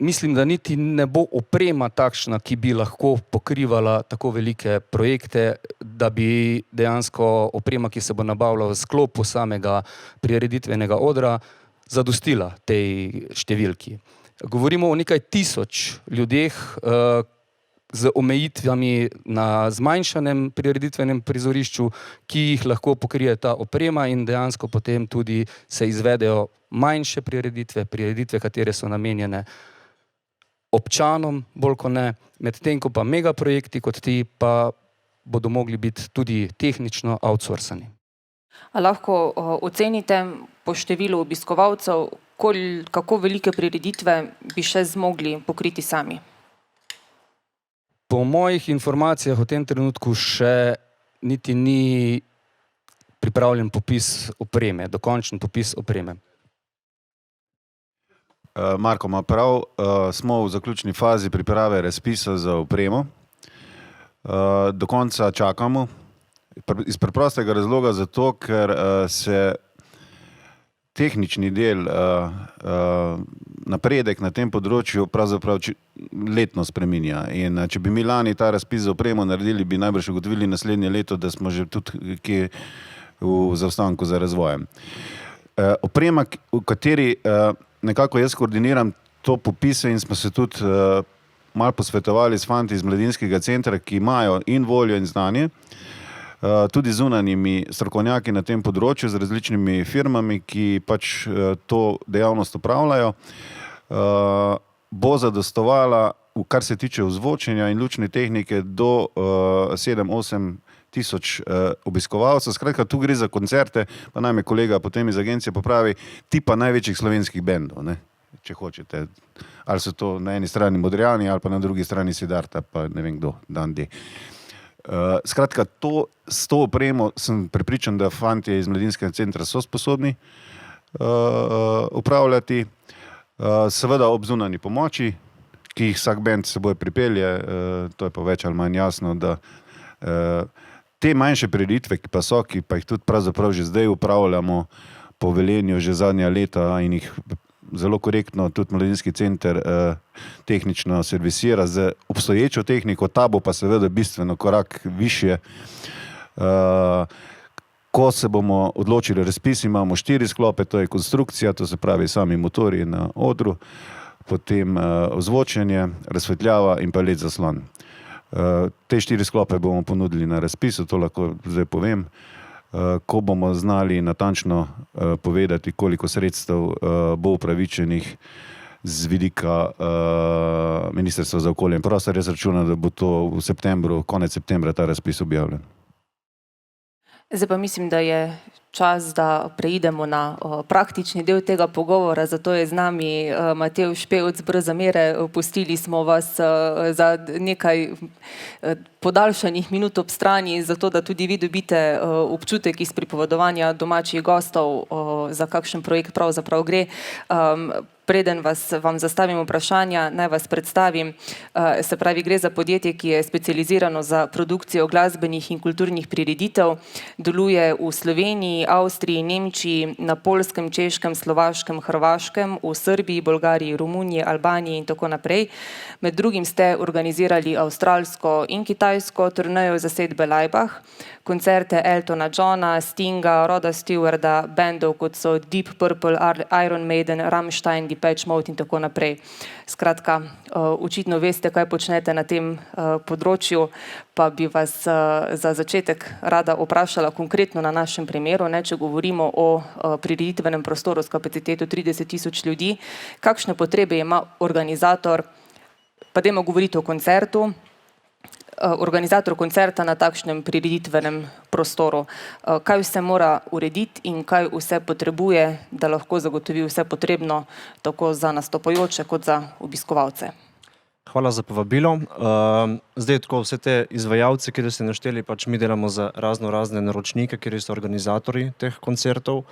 Mislim, da niti ne bo oprema takšna, ki bi lahko pokrivala tako velike projekte, da bi dejansko oprema, ki se bo nabavila v sklopu samega prireditvenega odra, zadostila tej številki. Govorimo o nekaj tisoč ljudeh z omejitvami na zmanjšanem prireditvenem prizorišču, ki jih lahko pokrije ta oprema in dejansko potem tudi se izvedejo manjše prireditve, katere so namenjene občanom, bolj kot ne, medtem ko pa megaprojekti kot ti pa bodo mogli biti tudi tehnično outsourcani.
A lahko ocenite po številu obiskovalcev, kako velike prireditve bi še zmogli pokriti sami?
Po mojih informacijah v tem trenutku še niti ni pripravljen popis opreme, dokončen popis opreme.
Marko ima prav, smo v zaključni fazi priprave razpisa za opremo. Do konca čakamo, iz preprostega razloga zato, ker se tehnični del, napredek na tem področju pravzaprav letno spreminja. In če bi mi lani ta razpis za opremo naredili, bi najbrž ugotovili naslednje leto, da smo že tudi kje v zaostanku za razvojem. Oprema, v kateri nekako jaz koordiniram to popise in smo se tudi malo posvetovali s fanti iz Mladinskega centra, ki imajo in voljo in znanje, tudi zunanjimi strokovnjaki na tem področju, z različnimi firmami, ki pač to dejavnost opravljajo, bo zadostovala, kar se tiče ozvočenja in lučne tehnike, do 7-8 tisoč obiskovalcev. Skratka, tu gre za koncerte, pa naj me kolega potem iz agencije popravi, tipa največjih slovenskih bendov, ne, če hočete. Ali so to na eni strani Modrijani, ali pa na drugi strani Siddharta, pa ne vem kdo, Dandi. Skratka, s to opremo sem prepričan, da fantje iz Mladinskega centra so sposobni upravljati. Seveda ob zunanji pomoči, ki jih vsak bend s seboj pripelje, to je pa več ali manj jasno, da te manjše prireditve, ki pa so, ki pa jih tudi pravzaprav že zdaj upravljamo po Velenju že zadnja leta in jih zelo korektno tudi Mladinski center tehnično servisira z obstoječo tehniko, ta bo pa seveda bistveno korak višje. Ko se bomo odločili razpis, imamo 4 sklope, to je konstrukcija, to se pravi sami motorji na odru, potem ozvočenje, razsvetljava in pa LED zaslon. Te 4 sklope bomo ponudili na razpisu, to lahko zdaj povem. Ko bomo znali natančno povedati, koliko sredstev bo upravičenih z vidika Ministrstva za okolje in prostor, jaz računam, da bo to v septembru, konec septembra ta razpis objavljen.
Zdaj pa mislim, da je čas, da preidemo na praktični del tega pogovora, zato je z nami Matevž Pevc, brez zamere. Pustili smo vas za nekaj podaljšanih minut ob strani, zato da tudi vi dobite občutek iz pripovedovanja domačih gostov, za kakšen projekt pravzaprav gre. Preden vam zastavim vprašanja, naj vas predstavim. Se pravi, gre za podjetje, ki je specializirano za produkcijo glasbenih in kulturnih prireditev. Deluje v Sloveniji, Avstriji, Nemčiji, na Poljskem, Češkem, Slovaškem, Hrvaškem, v Srbiji, Bolgariji, Romuniji, Albaniji in tako naprej. Med drugim ste organizirali avstralsko in kitajsko turnejo zasedbe Laibach, koncerte Eltona Johna, Stinga, Roda Stewarda, bendov kot so Deep Purple, Iron Maiden, Rammstein, Sandy Patch Mode in tako naprej. Skratka, očitno veste, kaj počnete na tem področju, pa bi vas za začetek rada vprašala konkretno na našem primeru, ne, če govorimo o prireditvenem prostoru s kapaciteto 30 tisoč ljudi, kakšne potrebe ima organizator, pa dajmo govoriti o koncertu, organizator koncerta na takšnem prireditvenem prostoru. Kaj vse mora urediti in kaj vse potrebuje, da lahko zagotovi vse potrebno tako za nastopajoče kot za obiskovalce?
Hvala za povabilo. Zdaj tako vse te izvajalce, ki ste našteli, pač mi delamo za razne naročnike, kjer so organizatorji teh koncertov.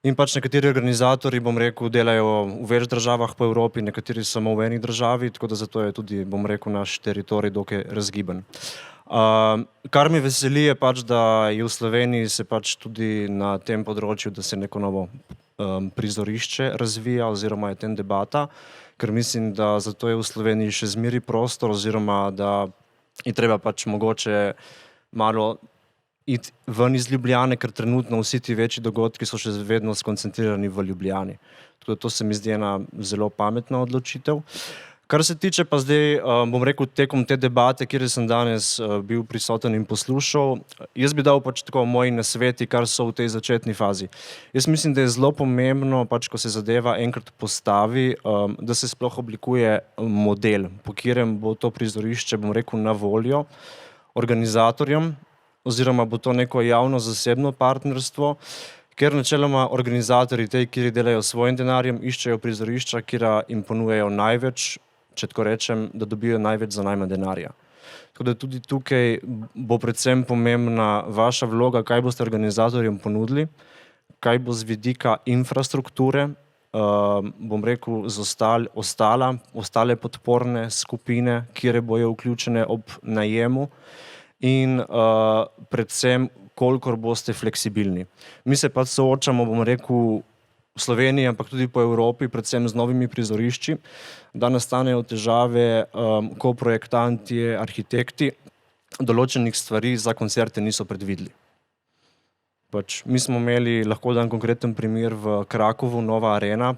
In pač nekateri organizatorji, bom rekel, delajo v več državah po Evropi, nekateri samo v eni državi, tako da zato je tudi, bom rekel, naš teritorij dokaj razgiban. Kar mi veseli je pač, da je v Sloveniji se pač tudi na tem področju, da se neko novo prizorišče razvija oziroma je tem debata, ker mislim, da zato je v Sloveniji še zmeri prostor oziroma da je treba pač mogoče malo iti ven iz Ljubljane, ker trenutno vsi ti večji dogodki so še vedno skoncentrirani v Ljubljani. Tako da to se mi zdi ena zelo pametna odločitev. Kar se tiče pa zdaj, bom rekel, tekom te debate, kjer sem danes bil prisoten in poslušal, jaz bi dal pač tako moji nasveti, kar so v tej začetni fazi. Jaz mislim, da je zelo pomembno, pač ko se zadeva enkrat postavi, da se sploh oblikuje model, po katerem bo to prizorišče, bom rekel, na voljo organizatorjem, oziroma bo to neko javno-zasebno partnerstvo, ker načeloma organizatorji, te, ki delajo s svojim denarjem, iščejo prizorišča, kjer jim ponujajo največ, če tako rečem, da dobijo največ za najmanj denarja. Tako da tudi tukaj bo predvsem pomembna vaša vloga, kaj boste organizatorjem ponudili, kaj bo z vidika infrastrukture, bom rekel, z ostale podporne skupine, kjer bojo vključene ob najemu, in predvsem, kolikor boste fleksibilni. Mi se pa soočamo, bom rekel, v Sloveniji, ampak tudi po Evropi, predvsem z novimi prizorišči, da nastanejo težave, ko projektanti, arhitekti določenih stvari za koncerte niso predvideli. Pač, mi smo imeli, lahko dam konkreten primer, v Krakovu, Nova Arena,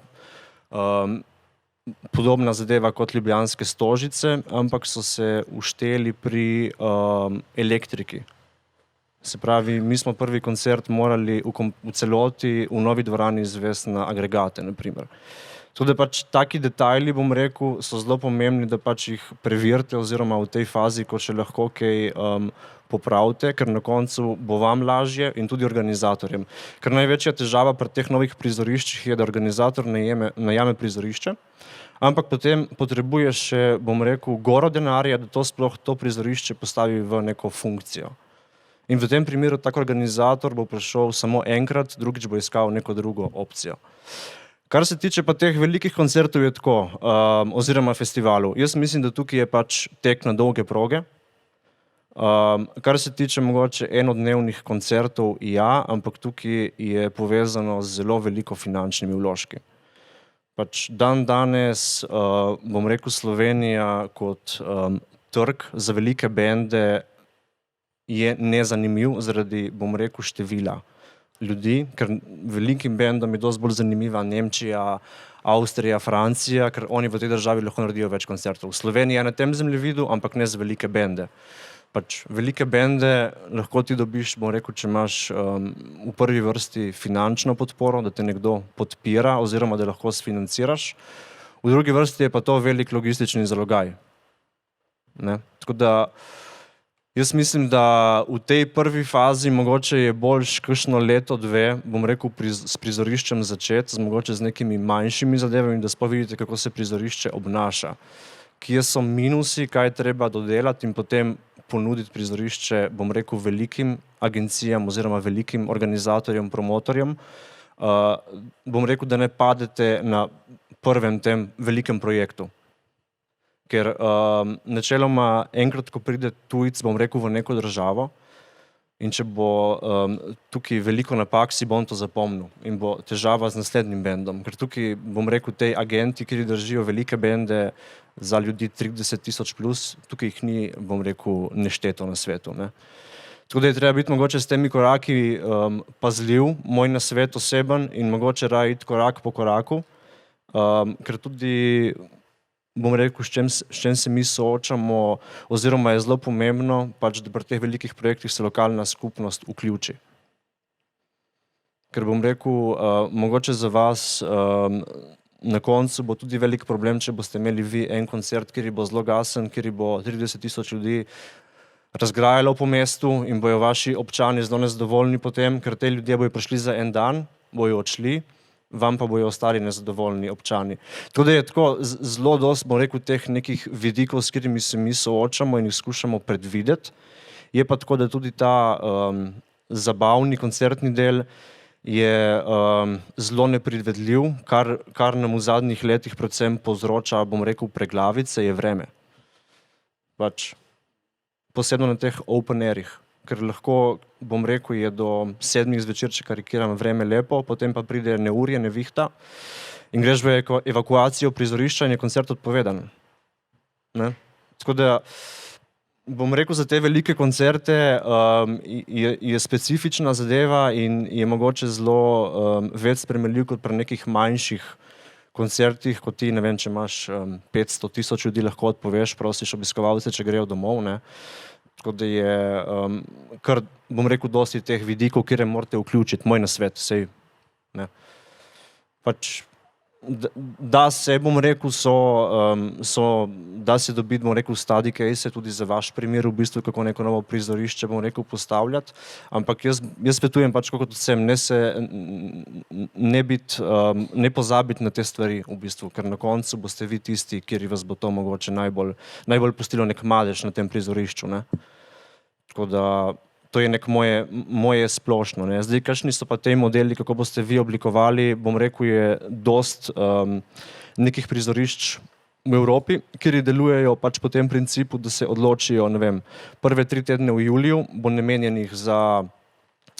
podobna zadeva kot ljubljanske Stožice, ampak so se ušteli pri elektriki. Se pravi, mi smo prvi koncert morali v celoti v novi dvorani izvesti na agregate, na primer. Tudi pač taki detajli, bom rekel, so zelo pomembni, da pač jih preverite oziroma v tej fazi, ko še lahko kaj popravite, ker na koncu bo vam lažje in tudi organizatorjem. Ker največja težava pri teh novih prizoriščih je, da organizator najame prizorišče, ampak potem potrebuje še, bom rekel, goro denarja, da to sploh to prizorišče postavi v neko funkcijo. In v tem primeru tak organizator bo prišel samo enkrat, drugič bo iskal neko drugo opcijo. Kar se tiče pa teh velikih koncertov je tako, oziroma festivalov. Jaz mislim, da tukaj je pač tek na dolge proge. Kar se tiče mogoče enodnevnih koncertov, ja, ampak tukaj je povezano z zelo veliko finančnimi vložki. Pač danes, bom rekel, Slovenija kot trg za velike bende je nezanimiv zaradi, bom rekel, števila ljudi, ker velikim bendom je dosti bolj zanimiva Nemčija, Avstrija, Francija, ker oni v tej državi lahko naredijo več koncertov. Slovenija je na tem zemljevidu, ampak ne za velike bende. Pač velike bende lahko ti dobiš, bom rekel, če imaš v prvi vrsti finančno podporo, da te nekdo podpira oziroma da lahko sfinanciraš. V drugi vrsti je pa to velik logistični zalogaj. Ne? Tako da jaz mislim, da v tej prvi fazi mogoče je boljš kakšno leto, dve, bom rekel, s prizoriščem začeti, mogoče z nekimi manjšimi zadevami, da sploh vidite, kako se prizorišče obnaša. Kje so minusi, kaj treba dodelati in potem ponuditi prizorišče, bom rekel, velikim agencijam oziroma velikim organizatorjem, promotorjem. Bom rekel, da ne padete na prvem tem velikem projektu. Ker načeloma enkrat, ko pride tujec, bom rekel, v neko državo in če bo tukaj veliko napak, si bom to zapomnil in bo težava z naslednjim bendom. Ker tukaj, bom rekel, tej agenti, ki držijo velike bende za ljudi 30 tisoč plus, tukaj jih ni, bom rekel, nešteto na svetu. Ne? Tako da je treba biti mogoče s temi koraki pazljiv, moj nasvet oseben in mogoče raje iti korak po koraku ker tudi, bom rekel, s čem se mi soočamo, oziroma je zelo pomembno, pač, da pri teh velikih projektih se lokalna skupnost vključi. Ker bom rekel, mogoče za vas na koncu bo tudi velik problem, če boste imeli vi en koncert, kjer bo zelo gasen, kjer bo 30.000 ljudi razgrajalo po mestu in bojo vaši občani zelo nezadovoljni potem, ker te ljudje bojo prišli za en dan, bojo odšli, vam pa bojo ostali nezadovoljni občani. Tako da je tako zelo dosti, bom rekel, teh nekih vidikov, s katerimi se mi soočamo in jih skušamo predvideti. Je pa tako, da tudi ta zabavni koncertni del je zelo nepredvidljiv, kar nam v zadnjih letih predvsem povzroča, bom rekel, preglavice, je vreme. Pač, posebno na teh open airih, ker lahko, bom rekel, je do 7 zvečer, če karikiram, vreme lepo, potem pa pride neurje, nevihta in greš v evakuacijo prizorišča in je koncert odpovedan. Ne? Tako da, bom rekel, za te velike koncerte je specifična zadeva in je mogoče zelo več spremenljiv kot pri nekih manjših koncertih, kot ti, ne vem, če imaš 500.000 ljudi, lahko odpoveš, prosiš obiskovalce, če grejo domov, ne. Tako da je kar, bom rekel, dosti teh vidikov, kjer morate vključiti, moj nasvet, sej, ne. Pač, da se, bom rekel, da se dobiti, bom rekel, study case tudi za vaš primer, v bistvu, kako neko novo prizorišče, bom rekel, postavljati, ampak jaz svetujem pač, kot vsem, ne pozabiti na te stvari, v bistvu, ker na koncu boste vi tisti, kjer vas bo to mogoče najbolj pustilo nek madež na tem prizorišču, ne. Tako da, to je nek moje splošno, ne. Zdaj, kakšni so pa te modeli, kako boste vi oblikovali, bom rekel, je dost nekih prizorišč v Evropi, kjer delujejo pač po tem principu, da se odločijo, ne vem, prve 3 tedne v juliju bo namenjenih za,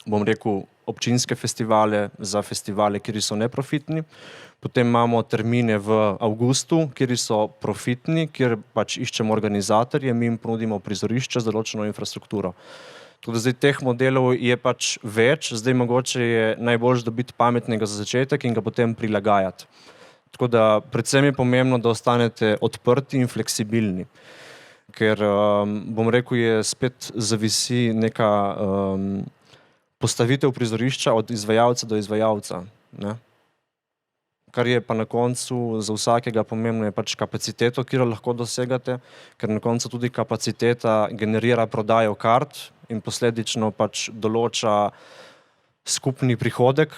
bom rekel, občinske festivale, za festivale, kjer so neprofitni, potem imamo termine v avgustu, kjer so profitni, kjer pač iščemo organizatorje, mi jim ponudimo prizorišče z določeno infrastrukturo. Tako da zdaj teh modelov je pač več, zdaj mogoče je najboljše dobiti pametnega za začetek in ga potem prilagajati. Tako da predvsem je pomembno, da ostanete odprti in fleksibilni, ker bom rekel, je spet zavisi neka postavitev prizorišča od izvajalca do izvajalca, ne. Kar je pa na koncu za vsakega pomembno je pač kapaciteto, ki jo lahko dosegate, ker na koncu tudi kapaciteta generira prodajo kart in posledično pač določa skupni prihodek,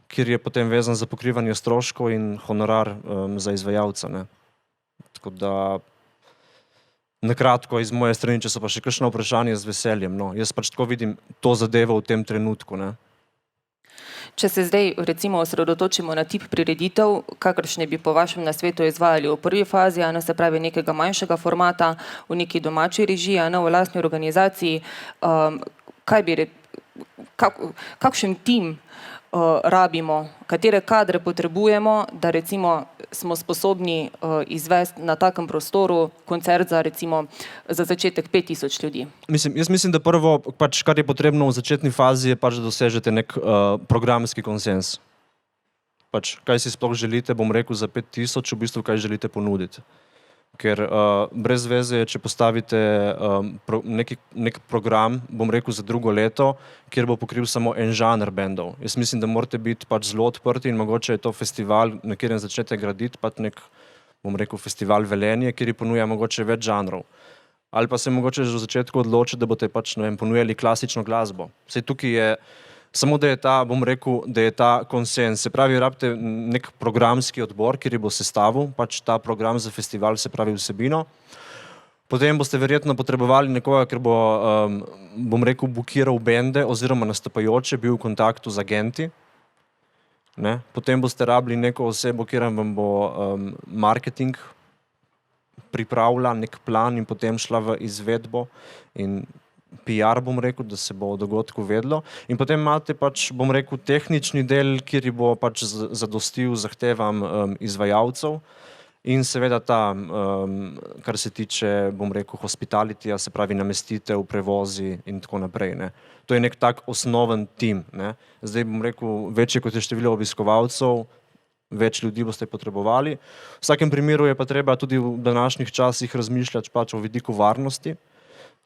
kjer je potem vezan za pokrivanje stroškov in honorar za izvajalca, ne. Tako da, na kratko iz moje strani, če so pa še kakšno vprašanje, z veseljem, no. Jaz pač tako vidim to zadevo v tem trenutku, ne.
Če se zdaj recimo osredotočimo na tip prireditev, kakršne bi po vašem nasvetu izvajali v prvi fazi, se pravi nekega manjšega formata, v neki domači režiji, v lastni organizaciji, kakšen tim rabimo, katere kadre potrebujemo, da recimo smo sposobni izvesti na takem prostoru koncert za recimo za začetek 5.000 ljudi.
Jaz mislim, da prvo, pač, kar je potrebno v začetni fazi, je pač, da dosežete nek programski konsens. Pač, kaj si sploh želite, bom rekel, za 5.000, v bistvu, kaj želite ponuditi. Ker brez veze je, če postavite nek program, bom rekel, za drugo leto, kjer bo pokril samo en žanr bendov. Jaz mislim, da morate biti pač zelo odprti in mogoče je to festival, na katerem začnete graditi, pač nek, bom rekel, festival Velenje, kjer ponuja mogoče več žanrov. Ali pa se mogoče že v začetku odločiti, da boste pač, ne vem, ponujali klasično glasbo. Saj tukaj je samo, da je ta, bom rekel, da je ta konsens. Se pravi, rabite nek programski odbor, kjer bo sestavil pač ta program za festival, se pravi vsebino. Potem boste verjetno potrebovali nekoga, ker bo, bom rekel, bukiral bende oziroma nastopajoče, bil v kontaktu z agenti. Ne? Potem boste rabili neko osebo, kjer vam bo marketing pripravila nek plan in potem šla v izvedbo in PR, bom rekel, da se bo o dogodku vedlo. In potem imate pač, bom rekel, tehnični del, kjer bo pač zadostil zahtevam izvajalcev in seveda ta, kar se tiče, bom rekel, hospitalitija, se pravi namestitev, prevozi in tako naprej, ne. To je nek tak osnoven tim, ne. Zdaj bom rekel, večje kot je število obiskovalcev, več ljudi boste potrebovali. V vsakem primeru je pa treba tudi v današnjih časih razmišljati pač o vidiku varnosti.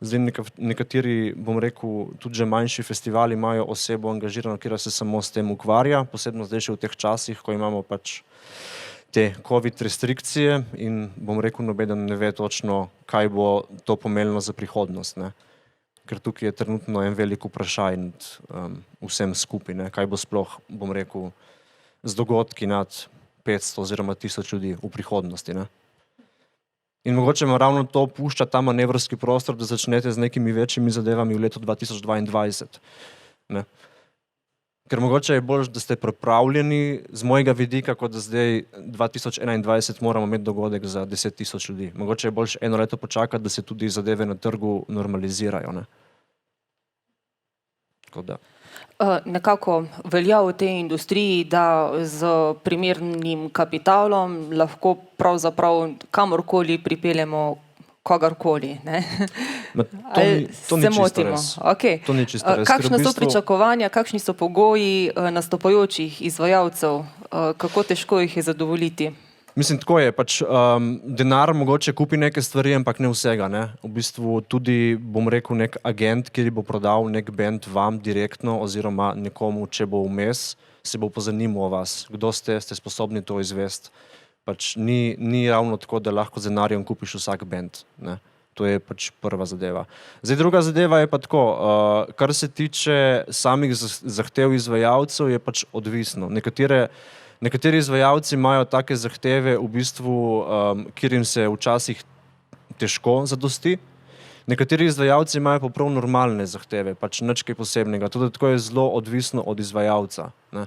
Zdaj nekateri, bom rekel, tudi že manjši festivali imajo osebo angažirano, ki se samo s tem ukvarja, posebno zdaj še v teh časih, ko imamo pač te COVID restrikcije in bom rekel, nobeden ne ve točno, kaj bo to pomenilo za prihodnost, ne. Ker tukaj je trenutno en velik vprašaj nad vsem skupaj, ne. Kaj bo sploh, bom rekel, z dogodki nad 500 oziroma 1000 ljudi v prihodnosti, ne. In mogoče vam ravno to pušča ta manevrski prostor, da začnete z nekimi večjimi zadevami v letu 2022. Ne. Ker mogoče je bolj, da ste pripravljeni z mojega vidika, kot da zdaj 2021 moramo imeti dogodek za 10 000 ljudi. Mogoče je bolj eno leto počakati, da se tudi zadeve na trgu normalizirajo. Ne. Tako da.
Nekako velja v tej industriji, da z primernim kapitalom lahko pravzaprav kamorkoli pripeljemo kogarkoli, ne?
To ni
Se
čisto
motimo?
res.
Okej.
To ni čisto res, ker
Kakšna
v
so
bistvu-
pričakovanja, kakšni so pogoji nastopajočih izvajalcev, kako težko jih je zadovoljiti?
Mislim, tako je, pač denar mogoče kupi neke stvari, ampak ne vsega, ne. V bistvu tudi, bom rekel, nek agent, ki bo prodal nek band vam direktno oziroma nekomu, če bo vmes, se bo pozanimal o vas. Kdo ste sposobni to izvesti. Pač ni ravno tako, da lahko z denarjem kupiš vsak band, ne. To je pač prva zadeva. Zdaj, druga zadeva je pa tako, kar se tiče samih zahtev izvajalcev, je pač odvisno. Nekateri izvajalci imajo take zahteve, v bistvu, kjer jim se včasih težko zadosti. Nekateri izvajalci imajo pa prav normalne zahteve, pač nič kaj posebnega. Tudi tako je zelo odvisno od izvajalca, ne.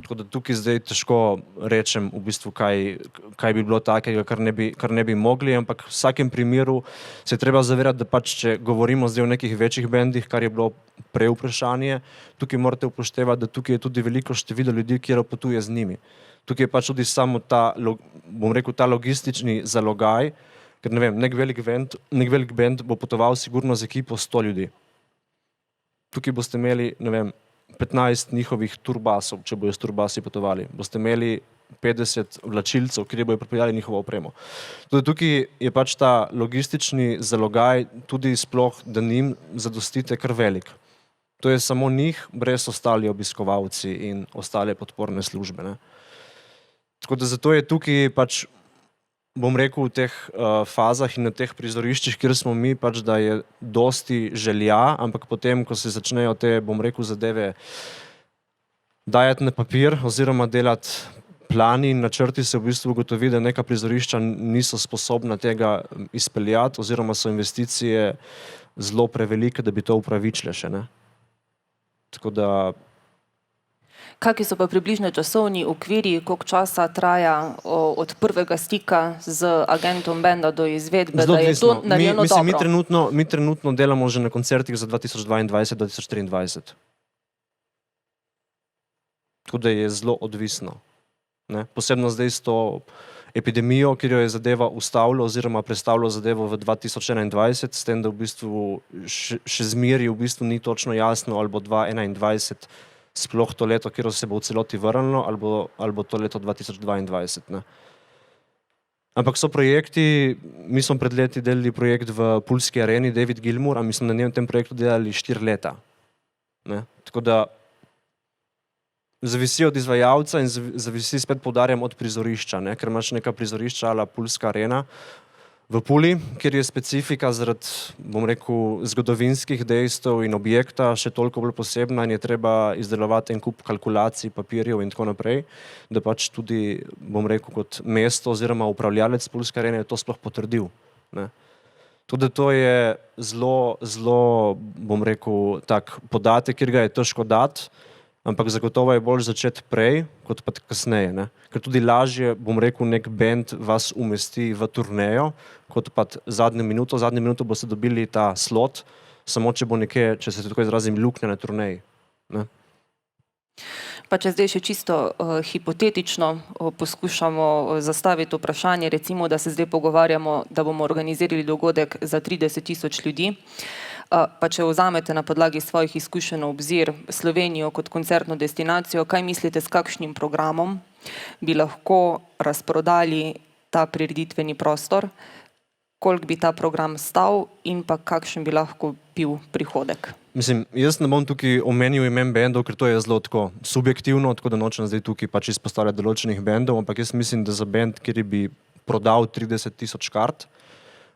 Tako da tukaj zdaj težko rečem, v bistvu, kaj bi bilo takega, kar ne bi mogli, ampak v vsakem primeru se je treba zavedati, da pač, če govorimo zdaj o nekih večjih bendih, kar je bilo prej vprašanje, tukaj morate upoštevati, da tukaj je tudi veliko število ljudi, ki potuje z njimi. Tukaj je pač tudi samo ta, bom rekel, ta logistični zalogaj, ker ne vem, nek velik bend bo potoval sigurno z ekipo 100 ljudi. Tukaj boste imeli, ne vem, 15 njihovih turbasov, če bojo s turbasi potovali. Boste imeli 50 vlačilcev, ki bojo pripeljali njihovo opremo. Tudi tukaj je pač ta logistični zalogaj tudi sploh, da njim zadostite, kar velik. To je samo njih, brez ostali obiskovalci in ostale podporne službe, ne. Tako da zato je tukaj pač, bom rekel, v teh fazah in na teh prizoriščih, kjer smo mi, pač, da je dosti želja, ampak potem, ko se začnejo te, bom rekel, zadeve dajati na papir oziroma delati plani in načrti, se v bistvu ugotovi, da neka prizorišča niso sposobna tega izpeljati oziroma so investicije zelo prevelike, da bi to upravičile še, ne. Tako da.
Kakšni so pa približno časovni okviri, koliko časa traja od prvega stika z agentom benda do izvedbe, da je to narejeno dobro?
Mi trenutno delamo že na koncertih za 2022-2023. Tako da je zelo odvisno, ne. Posebno zdaj s to epidemijo, kjer jo je zadeva ustavila oziroma prestavila zadevo v 2021, s tem, da v bistvu še zmeraj v bistvu ni točno jasno, ali bo 2021 sploh to leto, kjer se bo v celoti vrnilo, ali bo to leto 2022, ne. Ampak so projekti, mi smo pred leti delali projekt v Pulski areni, David Gilmour, a mi smo na tem projektu delali 4 leta, ne. Tako da zavisi od izvajalca in zavisi, spet poudarjam, od prizorišča, ne, ker imaš neka prizorišča ala Pulska arena v Puli, kjer je specifika zaradi, bom rekel, zgodovinskih dejstev in objekta še toliko bolj posebna in je treba izdelovati en kup kalkulacij, papirjev in tako naprej, da pač tudi, bom rekel, kot mesto oziroma upravljalec Pulske arene je to sploh potrdil, ne. Tudi to je zelo, bom rekel, tak podatek, kjer ga je težko dati, ampak zagotovo je bolj začeti prej, kot pa kasneje, ne. Ker tudi lažje, bom rekel, nek bend vas umesti v turnejo, kot pa zadnjo minuto boste dobili ta slot, samo če bo nekje, če se tako izrazim, luknja na turneji, ne.
Pa če zdaj še čisto hipotetično poskušamo zastaviti vprašanje, recimo, da se zdaj pogovarjamo, da bomo organizirali dogodek za 30 000 ljudi. Pa če vzamete na podlagi svojih izkušenj v obzir Slovenijo kot koncertno destinacijo, kaj mislite, s kakšnim programom bi lahko razprodali ta prireditveni prostor, koliko bi ta program stal in pa kakšen bi lahko bil prihodek?
Mislim, jaz ne bom tukaj omenil imen bendov, ker to je zelo tako subjektivno, tako da nočem zdaj tukaj pač izpostavljati določenih bendov, ampak jaz mislim, da za bend, kjer bi prodal 30,000 kart,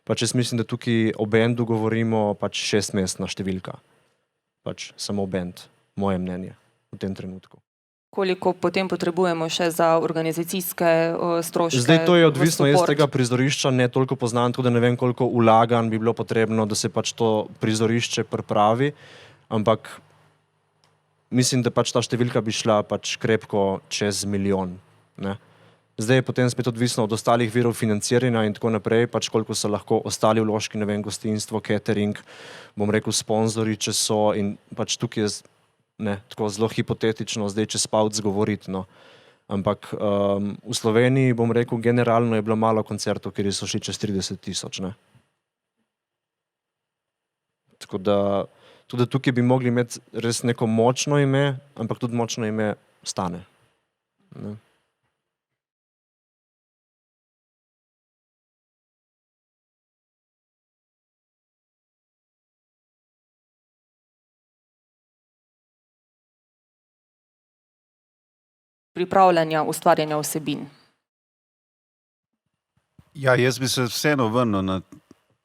pač jaz mislim, da tukaj o bendu govorimo pač 6-mestna številka. Pač samo bend, moje mnenje v tem trenutku.
Koliko potem potrebujemo še za organizacijske stroške?
Zdaj to je odvisno,
v
jaz
support?
tega prizorišča ne toliko poznam, tudi ne vem, koliko vlaganj bi bilo potrebno, da se pač to prizorišče pripravi, ampak mislim, da pač ta številka bi šla pač krepko čez 1 milijon. Ne? Zdaj je potem spet odvisno od ostalih virov financiranja in tako naprej, pač koliko so lahko ostali vložki, ne vem, gostinstvo, catering, bom rekel sponzorji, če so, in pač tukaj je tako zelo hipotetično zdaj čez palec govoriti, no. Ampak v Sloveniji, bom rekel, generalno je bilo malo koncertov, kjer so šli čez 30,000, ne. Tako da tudi tukaj bi mogli imeti res neko močno ime, ampak tudi močno ime stane. Ne.
Pripravljanja, ustvarjanja vsebin.
Ja, jaz bi se vseeno vrnil na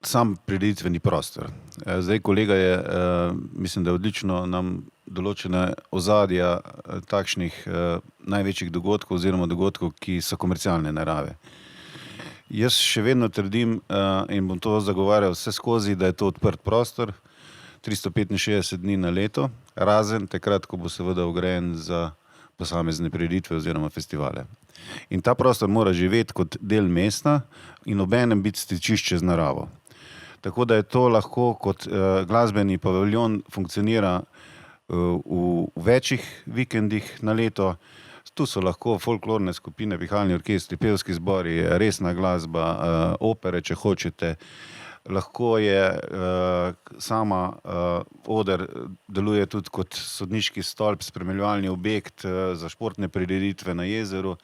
sam prireditveni prostor. Zdaj kolega je, mislim, da odlično nam določene ozadja takšnih največjih dogodkov oziroma dogodkov, ki so komercialne narave. Jaz še vedno trdim in bom to zagovarjal vse skozi, da je to odprt prostor, 365 dni na leto, razen takrat, ko bo seveda ograjen za posamezne prireditve oziroma festivale. In ta prostor mora živeti kot del mesta in obenem biti stičišče z naravo. Tako da je to lahko kot glasbeni paviljon funkcionira v večjih vikendih na leto. Tu so lahko folklorne skupine, pihalni orkestri, pevski zbori, resna glasba, opere, če hočete. Lahko je sama oder deluje tudi kot sodniški stolp, spremljevalni objekt za športne prireditve na jezeru,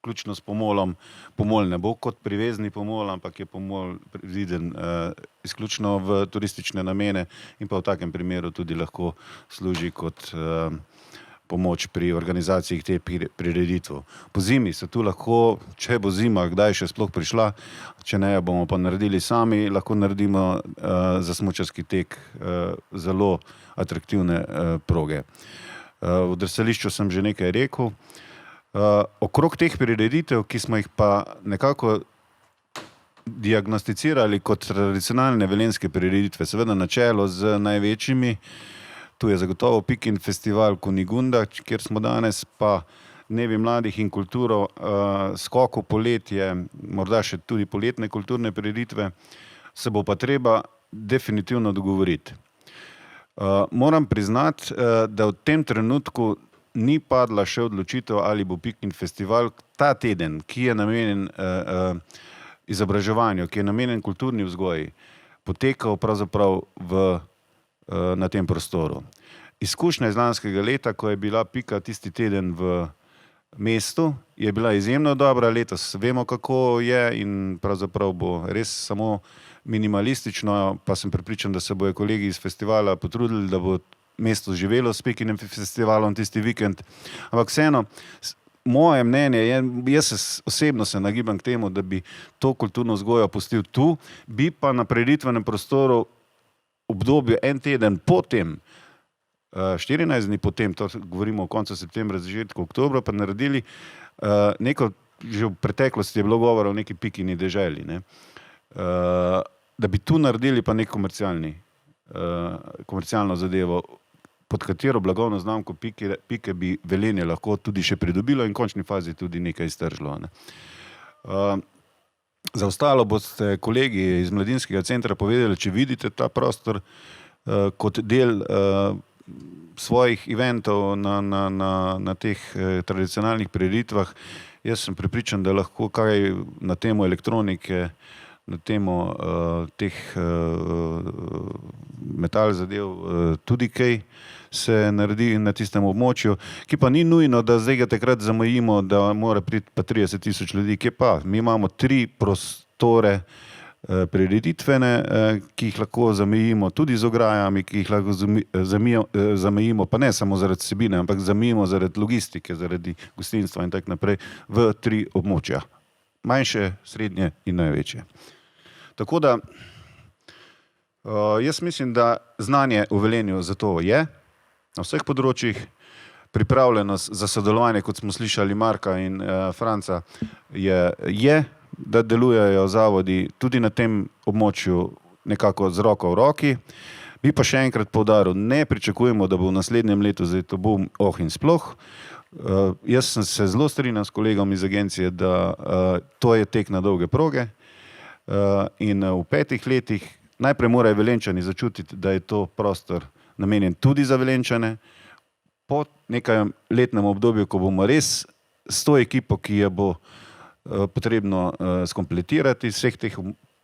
vključno s pomolom. Pomol ne bo kot privezni pomol, ampak je pomol predviden izključno v turistične namene in pa v takem primeru tudi lahko služi kot pomoč pri organizaciji teh prireditev. Po zimi se tu lahko, če bo zima, kdaj še sploh prišla, če ne, bomo pa naredili sami, lahko naredimo za smučarski tek zelo atraktivne proge. V drsališču sem že nekaj rekel. Okrog teh prireditev, ki smo jih pa nekako diagnosticirali kot tradicionalne velenjske prireditve, seveda na čelo z največjimi. Tu je zagotovo Pikin festival Kunigunda, kjer smo danes, pa Dnevi mladih in kulturo, Skoko poletje, morda še tudi poletne kulturne prireditve, se bo pa treba definitivno dogovoriti. Moram priznati, da v tem trenutku ni padla še odločitev, ali bo Pikin festival ta teden, ki je namenjen izobraževanju, ki je namenjen kulturni vzgoji, potekal pravzaprav na tem prostoru. Izkušnja iz lanskega leta, ko je bila Pika tisti teden v mestu, je bila izjemno dobra, letos vemo, kako je in pravzaprav bo res samo minimalistično, pa sem prepričan, da se bojo kolegi iz festivala potrudili, da bo mesto živelo s Pikinem festivalom tisti vikend. Ampak vseeno, moje mnenje je, jaz osebno se nagibam k temu, da bi to kulturno vzgojo pustil tu, bi pa na prireditvenem prostoru obdobju en teden potem, 14 dni potem, to govorimo o koncu septembra, začetku oktobra, pa naredili neko, že v preteklosti je bilo govora o neki Pikini deželi, ne? Da bi tu naredili pa nek komercialno zadevo, pod katero blagovno znamko Pike bi Velenje lahko tudi še pridobilo in v končni fazi tudi nekaj iztržilo, ne? Za ostalo boste kolegi iz Mladinskega centra povedali, če vidite ta prostor kot del svojih eventov na teh tradicionalnih prireditvah. Jaz sem prepričan, da lahko kaj na temo elektronike na temo teh metal zadev tudi kaj se naredi na tistem območju, ki pa ni nujno, da zdaj ga takrat zamejimo, da mora priti pa 30.000 ljudi, ki pa mi imamo 3 prostore prireditvene, ki jih lahko zamejimo tudi z ograjami, ki jih lahko zamejimo, pa ne samo zaradi vsebine, ampak zamejimo zaradi logistike, zaradi gostinstva in tako naprej, v 3 območja. Manjše, srednje in največje. Tako da jaz mislim, da znanje v Velenju za to je, na vseh področjih, pripravljenost za sodelovanje, kot smo slišali Marka in Franca, je, da delujejo zavodi tudi na tem območju nekako z roko v roki. Bi pa še enkrat poudaril, ne pričakujemo, da bo v naslednjem letu zdaj to bum, in sploh. Jaz sem se zelo strinjal s kolegom iz agencije, da to je tek na dolge proge in v 5 letih najprej morajo Velenjčani začutiti, da je to prostor namenjen tudi za Velenjčane. Po nekem letnem obdobju, ko bomo res s to ekipo, ki jo bo potrebno skompletirati z vseh teh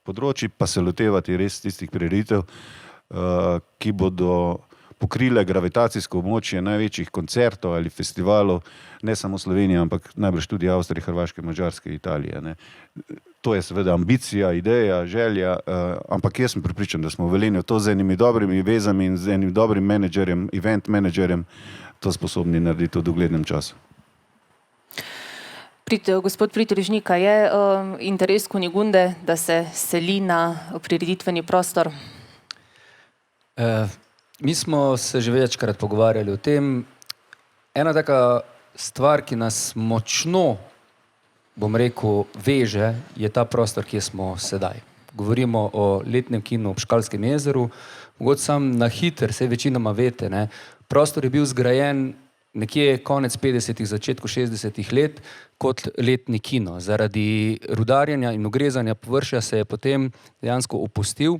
področji, pa se lotevati res tistih prireditev, ki bodo pokrile gravitacijsko območje največjih koncertov ali festivalov, ne samo Slovenije, ampak najbrž tudi Avstrije, Hrvaške, Madžarske, Italije. Ne. To je seveda ambicija, ideja, želja, ampak jaz sem prepričan, da smo v Velenju to z enimi dobrimi vezami in z enim dobrim menedžerjem, event menedžerjem, to sposobni narediti v doglednem času.
Gospod Pritrižnika, je interes Kunigunde, da se seli na prireditveni prostor?
Mi smo se že večkrat pogovarjali o tem. Ena taka stvar, ki nas močno, bom rekel, veže, je ta prostor, kjer smo sedaj. Govorimo o letnem kinu ob Škalskem jezeru. Mogoče sam na hiter, saj večinoma veste, ne, prostor je bil zgrajen nekje konec 50-ih, začetku 60-ih let kot letni kino. Zaradi rudarjenja in ogrezanja površja se je potem dejansko opustil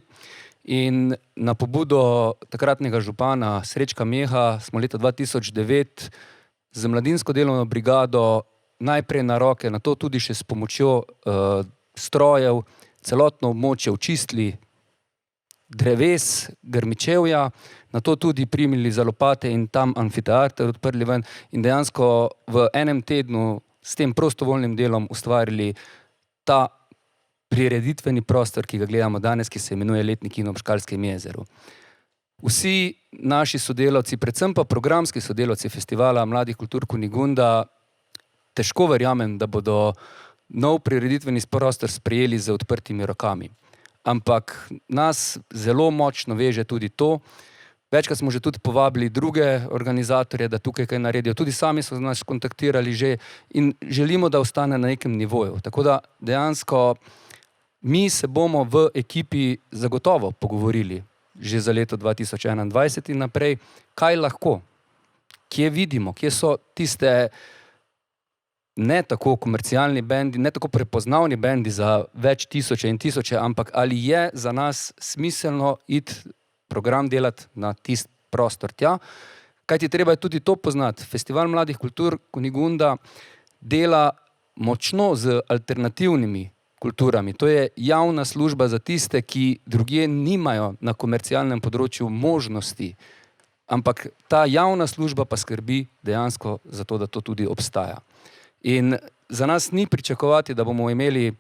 in na pobudo takratnega župana Srečka Meha smo leta 2009 z mladinsko delovno brigado najprej na roke, na to tudi še s pomočjo strojev, celotno območje očistili dreves, grmičevja, na to tudi primili za lopate in tam amfiteater odprli ven in dejansko v enem tednu s tem prostovoljnim delom ustvarili ta prireditveni prostor, ki ga gledamo danes, ki se imenuje Letni kino ob Škalskem jezeru. Vsi naši sodelavci, predvsem pa programski sodelavci festivala Mladih kultur Kunigunda, težko verjamem, da bodo nov prireditveni prostor sprejeli z odprtimi rokami. Ampak nas zelo močno veže tudi to. Večkrat smo že tudi povabili druge organizatorje, da tukaj kaj naredijo. Tudi sami so nas kontaktirali že in želimo, da ostane na nekem nivoju. Tako da dejansko mi se bomo v ekipi zagotovo pogovorili že za leto 2021 in naprej, kaj lahko, kje vidimo, kje so tiste ne tako komercialni bendi, ne tako prepoznavni bendi za več tisoče in tisoče, ampak ali je za nas smiselno iti program delati na tist prostor tja. Kajti treba je tudi to poznati. Festival Mladih kultur Kunigunda dela močno z alternativnimi kulturami. To je javna služba za tiste, ki drugje nimajo na komercialnem področju možnosti. Ampak ta javna služba pa skrbi dejansko za to, da to tudi obstaja. In za nas ni pričakovati, da bomo imeli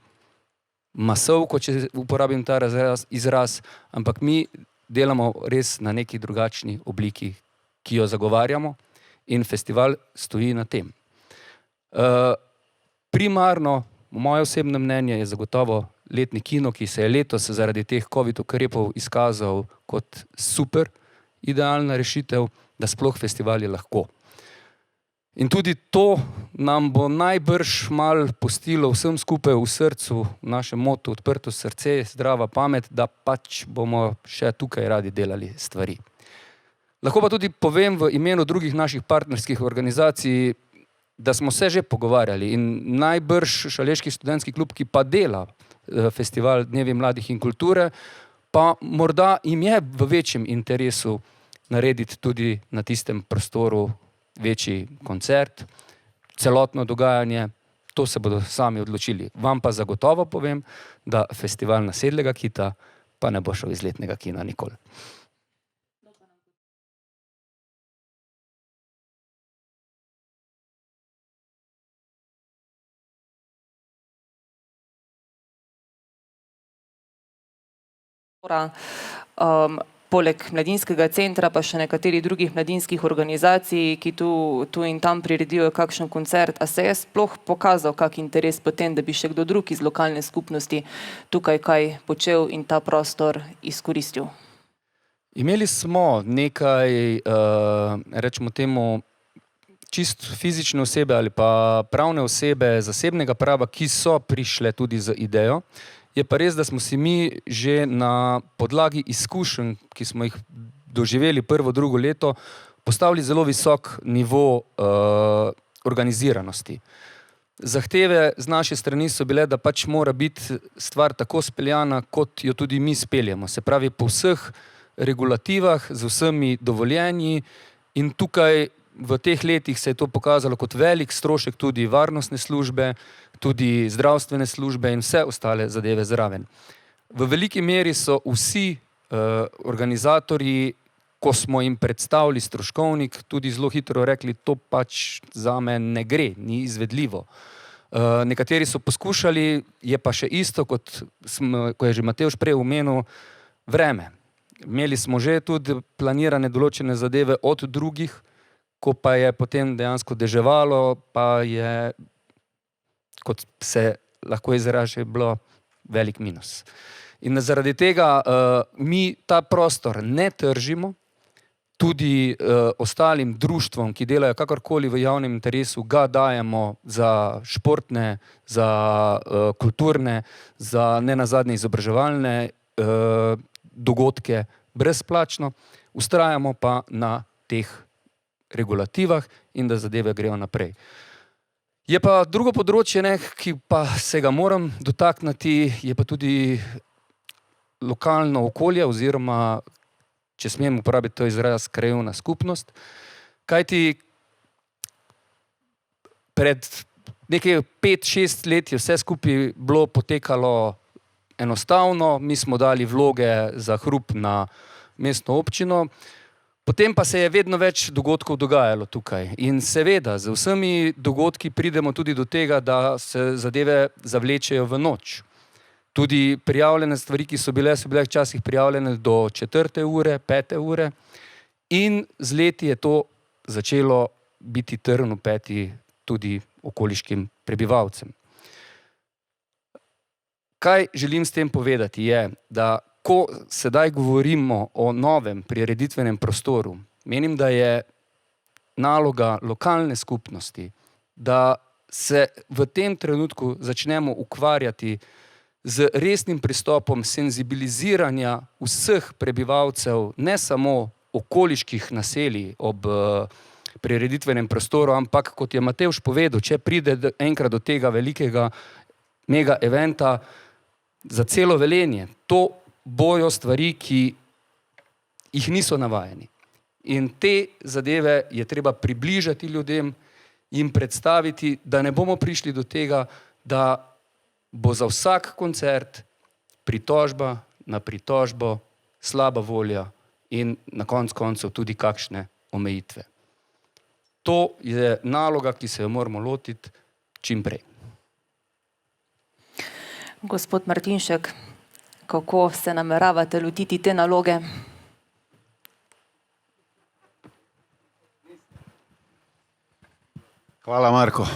masovko, če uporabim ta izraz, ampak mi delamo res na neki drugačni obliki, ki jo zagovarjamo in festival stoji na tem. Primarno, moje osebno mnenje, je zagotovo letni kino, ki se je letos zaradi teh COVID ukrepov izkazal kot super idealna rešitev, da sploh festival je lahko. In tudi to nam bo najbrž mal pustilo vsem skupaj v srcu, v našem motu odprto srce, zdrava pamet, da pač bomo še tukaj radi delali stvari. Lahko pa tudi povem v imenu drugih naših partnerskih organizacij, da smo se že pogovarjali in najbrž Šaleški študentski klub, ki pa dela festival Dnevi mladih in kulture, pa morda jim je v večjem interesu narediti tudi na tistem prostoru večji koncert, celotno dogajanje. to se bodo sami odločili. Vam pa zagotovo povem, da festival Nasedlega kita pa ne bo šel iz letnega kina nikoli.
Poleg mladinskega centra pa še nekaterih drugih mladinskih organizacij, ki tu in tam priredijo kakšen koncert. A se je sploh pokazal kak interes potem, da bi še kdo drug iz lokalne skupnosti tukaj kaj počel in ta prostor izkoristil?
Imeli smo nekaj, rečemo temu, čist fizične osebe ali pa pravne osebe zasebnega prava, ki so prišle tudi z idejo. Je pa res, da smo si mi že na podlagi izkušenj, ki smo jih doživeli prvo, drugo leto, postavili zelo visok nivo organiziranosti. Zahteve z naše strani so bile, da pač mora biti stvar tako speljana, kot jo tudi mi speljamo. Se pravi, po vseh regulativah, z vsemi dovoljenji, in tukaj v teh letih se je to pokazalo kot velik strošek tudi varnostne službe, tudi zdravstvene službe in vse ostale zadeve zraven. V veliki meri so vsi organizatorji, ko smo jim predstavili stroškovnik, tudi zelo hitro rekli, to pač zame ne gre, ni izvedljivo. Nekateri so poskušali, je pa še isto, kot je že Matevž prej omenil, vreme. Imeli smo že tudi planirane določene zadeve od drugih, ko pa je potem dejansko deževalo, pa je, kot se lahko izraža, bilo velik minus. In zaradi tega mi ta prostor ne tržimo, tudi ostalim društvom, ki delajo kakorkoli v javnem interesu, ga dajemo za športne, za kulturne, za nenazadnje izobraževalne dogodke brezplačno, vztrajamo pa na teh regulativah in da zadeve grejo naprej. Je pa drugo področje, ki pa se ga moram dotakniti, je pa tudi lokalno okolje oziroma, če smem uporabiti to izraz, krajevna skupnost. Kajti pred nekaj 5-6 let je vse skupaj bilo potekalo enostavno, mi smo dali vloge za hrup na mestno občino, potem pa se je vedno več dogodkov dogajalo tukaj. In seveda, z vsemi dogodki pridemo tudi do tega, da se zadeve zavlečejo v noč. Tudi prijavljene stvari, ki so bile včasih prijavljene do 4. ure, 5. ure in z leti je to začelo biti trn v peti tudi okoliškim prebivalcem. Kaj želim s tem povedati je, da ko sedaj govorimo o novem prireditvenem prostoru, menim, da je naloga lokalne skupnosti, da se v tem trenutku začnemo ukvarjati z resnim pristopom senzibiliziranja vseh prebivalcev, ne samo okoliških naselij ob prireditvenem prostoru, ampak kot je Matevž povedal, če pride enkrat do tega velikega mega eventa za celo Velenje, to bojo stvari, ki jih niso navajeni. In te zadeve je treba približati ljudem, jim predstaviti, da ne bomo prišli do tega, da bo za vsak koncert pritožba na pritožbo, slaba volja in na koncu koncev tudi kakšne omejitve. To je naloga, ki se jo moramo lotiti čim prej.
Gospod Martinšek, kako se nameravate lotiti te naloge?
Hvala, Marko.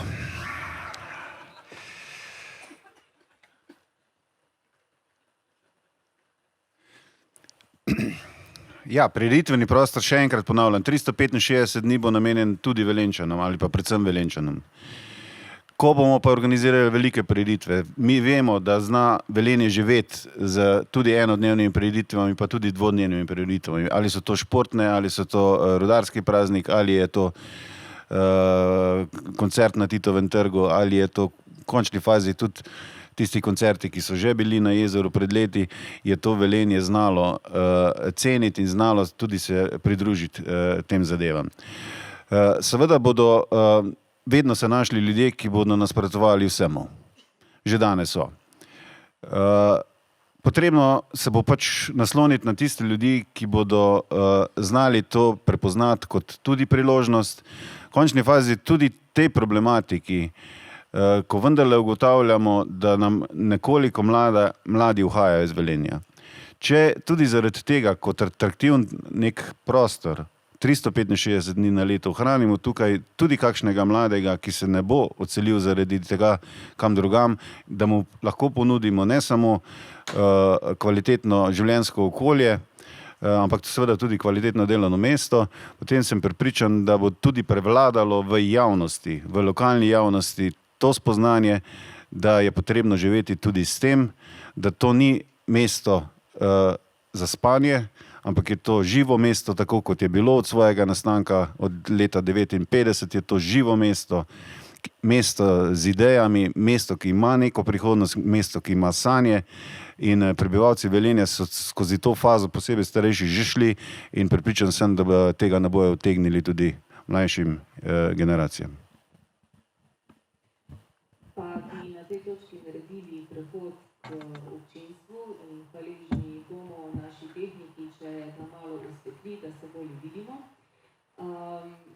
Ja, prireditveni prostor, še enkrat ponavljam, 365 dni bo namenjen tudi Velenjčanom ali pa predvsem Velenjčanom. Ko bomo pa organizirali velike prireditve, mi vemo, da zna Velenje živeti z tudi enodnevnimi prireditvami, pa tudi dvodnevnimi prireditvami. Ali so to športne, ali so to rudarski praznik, ali je to koncert na Titovem trgu, ali je to v končni fazi tudi tisti koncerti, ki so že bili na jezeru pred leti, je to Velenje znalo ceniti in znalo tudi se pridružiti tem zadevam. Seveda bodo vedno se našli ljudje, ki bodo nasprotovali vsemu. Že danes so. Potrebno se bo pač nasloniti na tiste ljudi, ki bodo znali to prepoznati kot tudi priložnost. V končni fazi tudi tej problematiki, ko vendarle ugotavljamo, da nam nekoliko mladi uhajajo iz Velenja. Če tudi zaradi tega, kot atraktiven nek prostor, 365 dni na leto ohranimo tukaj tudi kakšnega mladega, ki se ne bo odselil zaradi tega kam drugam, da mu lahko ponudimo ne samo kvalitetno življenjsko okolje, ampak seveda tudi kvalitetno delovno mesto, potem sem prepričan, da bo tudi prevladalo v javnosti, v lokalni javnosti to spoznanje, da je potrebno živeti tudi s tem, da to ni mesto za spanje, ampak je to živo mesto, tako kot je bilo od svojega nastanka, od leta 1959 je to živo mesto, mesto z idejami, mesto, ki ima neko prihodnost, mesto, ki ima sanje, in prebivalci Velenja so skozi to fazo, posebej starejši, že šli in prepričan sem, da tega ne bojo utegnili tudi mlajšim generacijam.
Pa bi na tej točki naredili prehod k občinstvu in hvaležni bomo naši tehniki, če nam malo osvetli, da se bolj vidimo.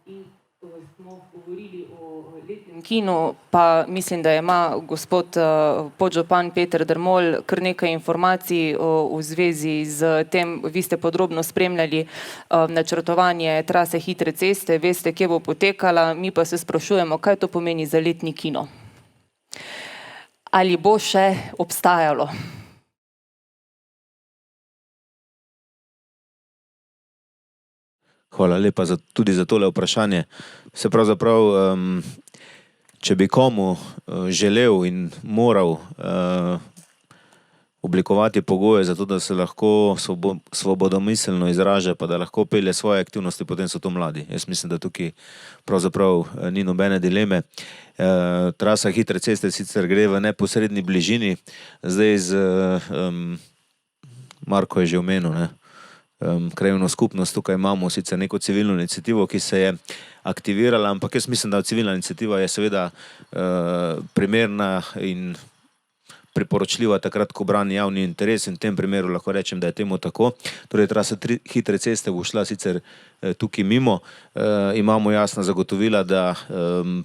In smo govorili o letnem kinu, pa mislim, da ima gospod podžupan Peter Dermol kar nekaj informacij v zvezi z tem. Vi ste podrobno spremljali načrtovanje trase hitre ceste, veste, kje bo potekala, mi pa se sprašujemo, kaj to pomeni za letni kino. Ali bo še obstajalo?
Hvala lepa tudi za tole vprašanje. Se pravzaprav, če bi komu želel in moral oblikovati pogoje za to, da se lahko svobodomiselno izraža, pa da lahko pelje svoje aktivnosti, potem so to mladi. Jaz mislim, da tukaj pravzaprav ni nobene dileme. Trasa hitre ceste sicer gre v neposredni bližini, zdaj Marko je že omenil, krajevno skupnost, tukaj imamo sicer neko civilno iniciativo, ki se je aktivirala, ampak jaz mislim, da civilna iniciativa je seveda primerna in priporočljiva takrat, ko brani javni interes, in v tem primeru lahko rečem, da je temu tako. Torej, trasa hitre ceste bo šla sicer tukaj mimo, imamo jasna zagotovila, da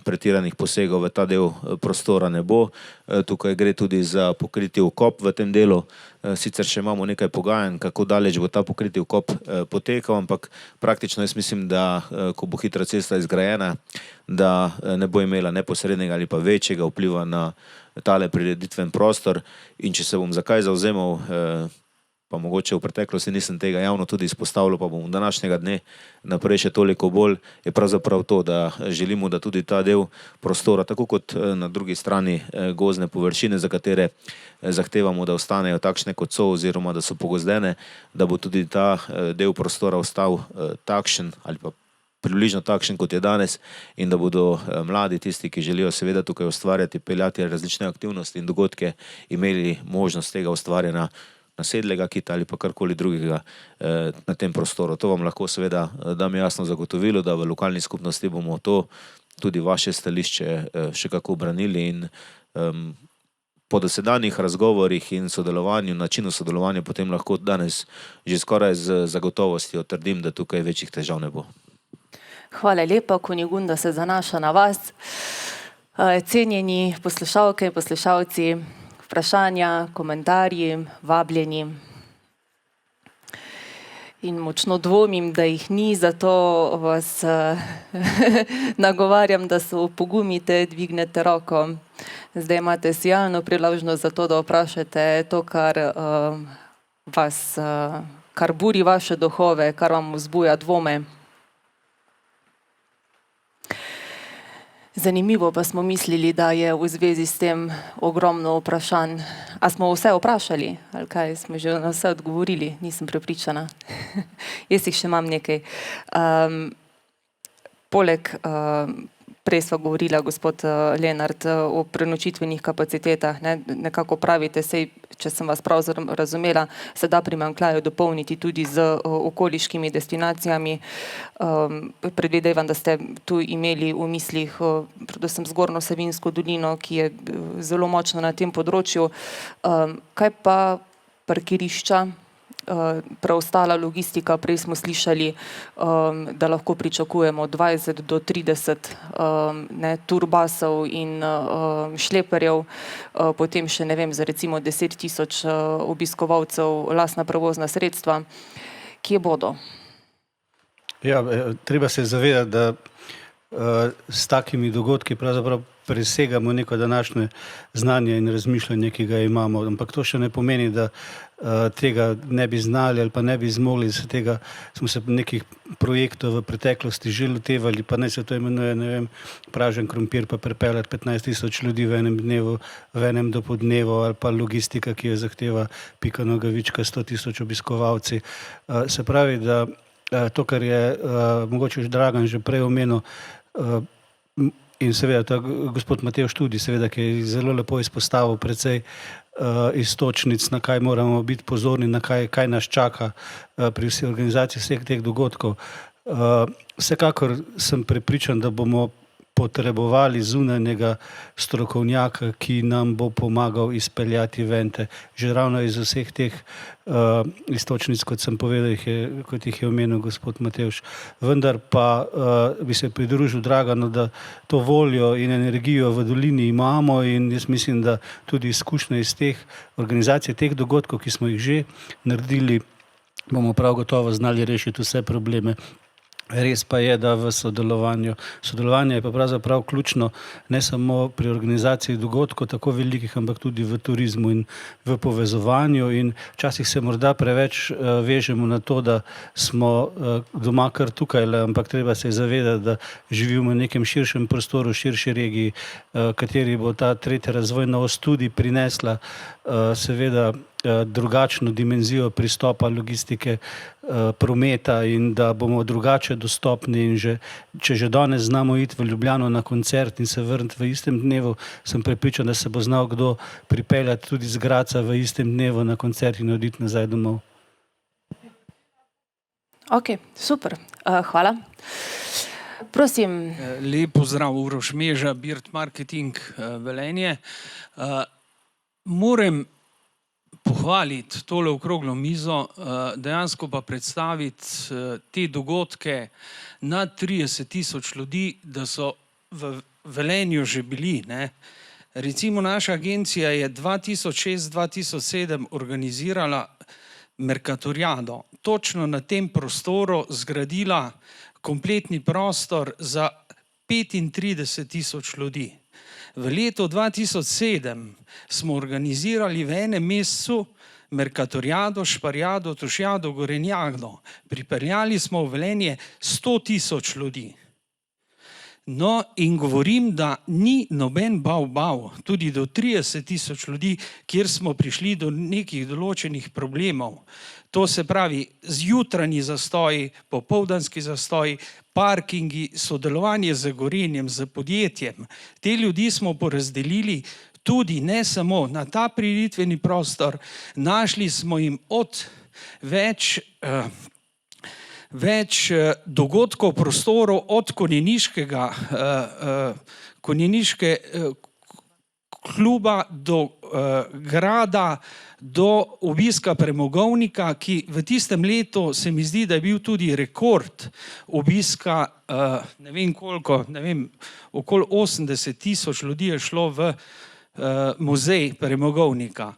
pretiranih posegov v ta del prostora ne bo. Tukaj gre tudi za pokriti vkop v tem delu, sicer še imamo nekaj pogajanj, kako daleč bo ta pokriti vkop potekal, ampak praktično jaz mislim, da ko bo hitra cesta izgrajena, da ne bo imela neposrednega ali pa večjega vpliva na tale prireditven prostor. In če se bom zakaj zavzemal, pa mogoče v preteklosti nisem tega javno tudi izpostavljal, pa bom današnjega dne naprej še toliko bolj, je pravzaprav to, da želimo, da tudi ta del prostora, tako kot na drugi strani gozdne površine, za katere zahtevamo, da ostanejo takšne, kot so, oziroma da so pogozdene, da bo tudi ta del prostora ostal takšen ali pa približno takšen, kot je danes, in da bodo mladi, tisti, ki želijo seveda tukaj ustvarjati, peljati različne aktivnosti in dogodke, imeli možnost tega ustvarjanja nasedlega kita ali pa karkoli drugega na tem prostoru. To vam lahko seveda dam jasno zagotovilo, da v lokalni skupnosti bomo to, tudi vaše stališče, še kako branili, in po dosedanjih razgovorih in sodelovanju, načinu sodelovanja, potem lahko danes že skoraj z zagotovostjo trdim, da tukaj večjih težav ne bo.
Hvala lepa, Kunigunda se zanaša na vas. Cenjeni poslušalke in poslušalci, vprašanja, komentarji, vabljeni. In močno dvomim, da jih ni, zato vas nagovarjam, da se opogumite, dvignete roko. Zdaj imate sijajno priložnost za to, da vprašate to, kar buri vaše duhove, kar vam vzbuja dvome. Zanimivo pa smo mislili, da je v zvezi s tem ogromno vprašanj. A smo vse vprašali? Ali kaj, smo že na vse odgovorili? Nisem prepričana. Jaz jih še imam nekaj. Poleg, prej sva govorila, gospod Lenart, o prenočitvenih kapacitetah, nekako pravite, sej če sem vas prav razumela, se da primanjkljajo dopolniti tudi z okoliškimi destinacijami. Predvidevam, da ste tu imeli v mislih predvsem Zgornjo Savinjsko dolino, ki je zelo močno na tem področju. Kaj pa parkirišča? Preostala logistika, prej smo slišali, da lahko pričakujemo 20 do 30 turbasov in šleperjev, potem še ne vem, za recimo 10 tisoč obiskovalcev lastna prevozna sredstva. Kje bodo?
Ja, treba se zavedati, da s takimi dogodki pravzaprav presegamo neko današnje znanje in razmišljanje, ki ga imamo, ampak to še ne pomeni, da tega ne bi znali ali pa ne bi zmogli, se tega smo se nekih projektov v preteklosti že lotevali, pa naj se to imenuje, ne vem, pražen krompir, pa pripeljati 15 tisoč ljudi v enem dnevu, v enem dopoldnevu, ali pa logistika, ki jo zahteva Pika Nogavička, 100 tisoč obiskovalci. Se pravi, da to, kar je mogoče Dragan že prej omenil, in seveda ta gospod Matevž tudi, seveda, ki je zelo lepo izpostavil precej iztočnic, na kaj moramo biti pozorni, na kaj nas čaka pri vsej organizaciji vseh teh dogodkov. Vsekakor sem prepričan, da bomo potrebovali zunanjega strokovnjaka, ki nam bo pomagal izpeljati evente. Že ravno iz vseh teh iztočnic, kot sem povedal, kot jih je omenil gospod Matevž. Vendar pa bi se pridružil Draganu, da to voljo in energijo v dolini imamo in jaz mislim, da tudi izkušnje iz teh organizacij, teh dogodkov, ki smo jih že naredili, bomo prav gotovo znali rešiti vse probleme. Res pa je, da v sodelovanje je pa pravzaprav ključno ne samo pri organizaciji dogodkov tako velikih, ampak tudi v turizmu in v povezovanju in včasih se morda preveč vežemo na to, da smo doma kar tukaj, ampak treba se zavedati, da živimo v nekem širšem prostoru, širši regiji, kateri bo ta tretja razvojna os tudi prinesla seveda drugačno dimenzijo pristopa logistike, prometa in da bomo drugače dostopni in če že danes znamo iti v Ljubljano na koncert in se vrniti v istem dnevu, sem prepričan, da se bo znal kdo pripeljati tudi z Gradca v istem dnevu na koncert in oditi nazaj domov.
Ok, super, hvala. Prosim.
Lep pozdrav, Uroš Meža, Birt Marketing Velenje. Moram pohvaliti tole okroglo mizo, dejansko pa predstaviti te dogodke na 30 tisoč ljudi, da so v Velenju že bili. Recimo naša agencija je 2006-2007 organizirala Mercatoriado, točno na tem prostoru zgradila kompletni prostor za 35 tisoč ljudi. V letu 2007 smo organizirali v enem mesecu Mercatoriado, Šparjado, Tušjado, Gorenjado. Pripeljali smo v Velenje 100 tisoč ljudi. No in govorim, da ni noben bav, tudi do 30 tisoč ljudi, kjer smo prišli do nekih določenih problemov. To se pravi zjutranji zastoji, popoldanski zastoji, parkingi, sodelovanje z Gorenjem, z podjetjem. Te ljudi smo porazdelili tudi ne samo na ta prireditveni prostor, našli smo jim od več dogodkov prostorov od konjeniške kluba do grada, do obiska premogovnika, ki v tistem letu se mi zdi, da je bil tudi rekord obiska, ne vem koliko, ne vem, okoli 80 tisoč ljudi je šlo v muzej premogovnika.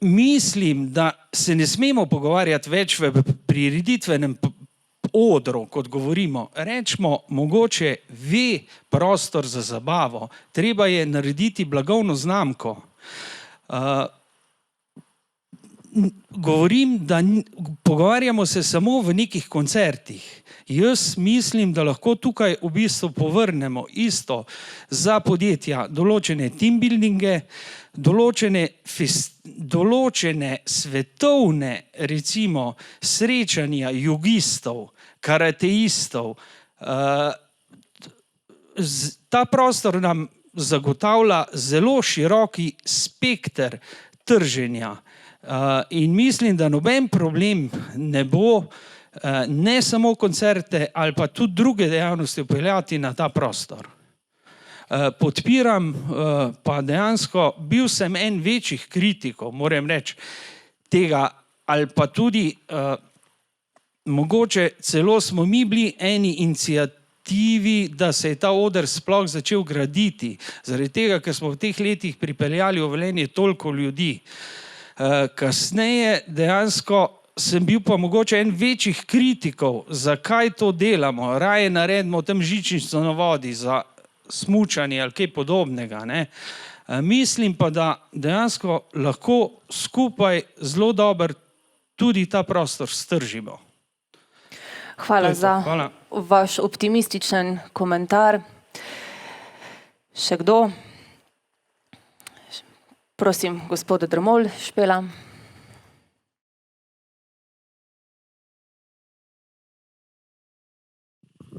Mislim, da se ne smemo pogovarjati več v prireditvenem odru, kot govorimo. Rečemo, mogoče prostor za zabavo. Treba je narediti blagovno znamko. Govorim, da pogovarjamo se samo v nekih koncertih. Jaz mislim, da lahko tukaj v bistvu povrnemo isto za podjetja, določene team buildinge, določene svetovne, recimo, srečanja jogistov, karateistov. Ta prostor nam zagotavlja zelo široki spekter trženja. In mislim, da noben problem ne bo ne samo koncerte ali pa tudi druge dejavnosti upeljati na ta prostor. Podpiram, pa dejansko bil sem en večjih kritikov, moram reči, tega, ali pa tudi mogoče celo smo mi bili eni iniciativi, da se je ta oder sploh začel graditi, zaradi tega, ker smo v teh letih pripeljali v Velenje toliko ljudi. Kasneje dejansko sem bil pa mogoče en večjih kritikov, zakaj to delamo, raje naredimo tam žičnico na vodi za smučanje ali kaj podobnega, ne. Mislim pa, da dejansko lahko skupaj zelo dobro tudi ta prostor stržimo.
Hvala za
Hvala.
vaš optimističen komentar. Še kdo? Prosim, gospod Drmol, Špela.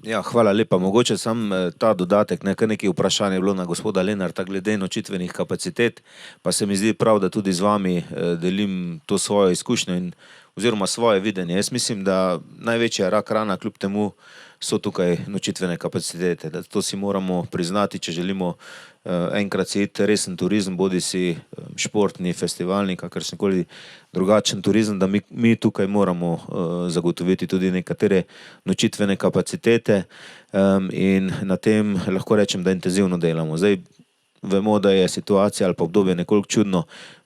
Ja, hvala lepa. Mogoče sam ta dodatek, nekaj vprašanje je bilo na gospoda Lenarta glede nočitvenih kapacitet, pa se mi zdi prav, da tudi z vami delim to svojo izkušnjo oziroma svoje videnje. Jaz mislim, da največja rak rana kljub temu so tukaj nočitvene kapacitete. Da to si moramo priznati, če želimo enkrat si iti resen turizem, bodi si športni, festivalni, kakršenkoli drugačen turizem, da mi tukaj moramo zagotoviti tudi nekatere nočitvene kapacitete in na tem lahko rečem, da intenzivno delamo. Zdaj vemo, da je situacija ali pa obdobje nekoliko čudno,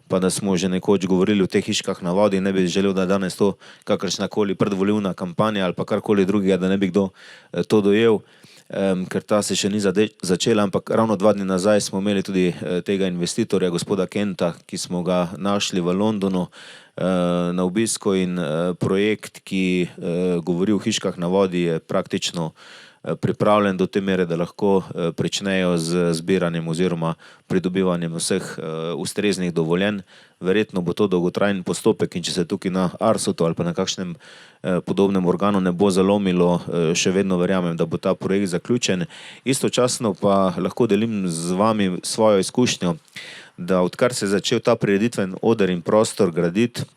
pa da smo že nekoč govorili o teh hiškah na vodi, ne bi želel, da danes to kakršnakoli predvolilna kampanja ali pa karkoli drugega, da ne bi kdo to dojel, ker ta se še ni začela, ampak ravno 2 dni nazaj smo imeli tudi tega investitorja, gospoda Kenta, ki smo ga našli v Londonu na obisku in projekt, ki govori o hiškah na vodi, je praktično pripravljen do te mere, da lahko pričnejo z zbiranjem oziroma pridobivanjem vseh ustreznih dovoljenj. Verjetno bo to dolgotrajen postopek in če se tukaj na ARSO-tu ali pa na kakšnem podobnem organu ne bo zalomilo, še vedno verjamem, da bo ta projekt zaključen. Istočasno pa lahko delim z vami svojo izkušnjo, da odkar se je začel ta prireditven oder in prostor graditi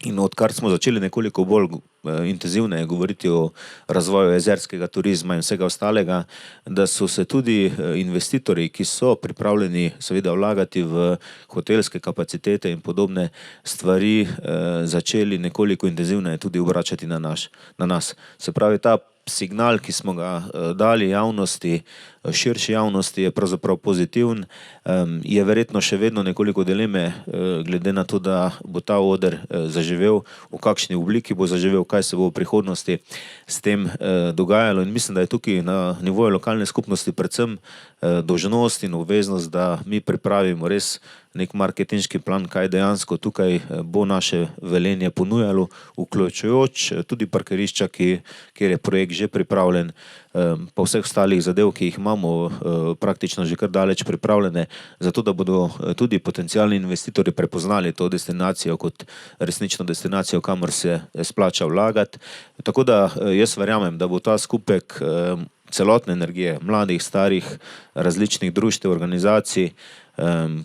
in odkar smo začeli nekoliko bolj intenzivneje govoriti o razvoju jezerskega turizma in vsega ostalega, da so se tudi investitorji, ki so pripravljeni seveda vlagati v hotelske kapacitete in podobne stvari, začeli nekoliko intenzivneje tudi obračati na nas. Se pravi, ta signal, ki smo ga dali javnosti, širši javnosti, je pravzaprav pozitiven. Je verjetno še vedno nekoliko dileme glede na to, da bo ta oder zaživel, v kakšni obliki bo zaživel, kaj se bo v prihodnosti s tem dogajalo. In mislim, da je tukaj na nivoju lokalne skupnosti predvsem dolžnost in obveznost, da mi pripravimo res nek marketinški plan, kaj dejansko tukaj bo naše Velenje ponujalo, vključujoč tudi parkirišča, kjer je projekt že pripravljen, pa vseh ostalih zadev, ki jih imamo praktično že kar daleč pripravljene, zato da bodo tudi potencialni investitorji prepoznali to destinacijo kot resnično destinacijo, kamor se splača vlagati. Tako da jaz verjamem, da bo ta skupek celotne energije, mladih, starih, različnih društev, organizacij,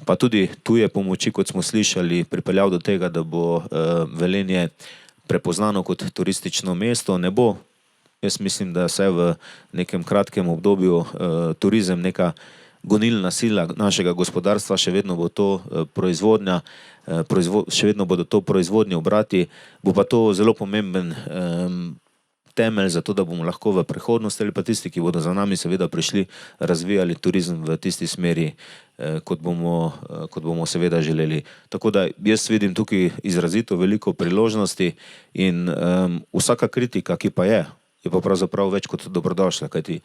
pa tudi tuje pomoči, kot smo slišali, pripeljal do tega, da bo Velenje prepoznano kot turistično mesto. Ne bo, jaz mislim, da se v nekem kratkem obdobju turizem neka gonilna sila našega gospodarstva, še vedno bo to proizvodnja, še vedno bodo to proizvodni obrati, bo pa to zelo pomemben temelj za to, da bomo lahko v prihodnosti ali pa tisti, ki bodo za nami seveda prišli, razvijali turizem v tisti smeri, kot bomo seveda želeli. Tako da jaz vidim tukaj izrazito veliko priložnosti in vsaka kritika, ki pa je pa pravzaprav več kot dobrodošla, kajti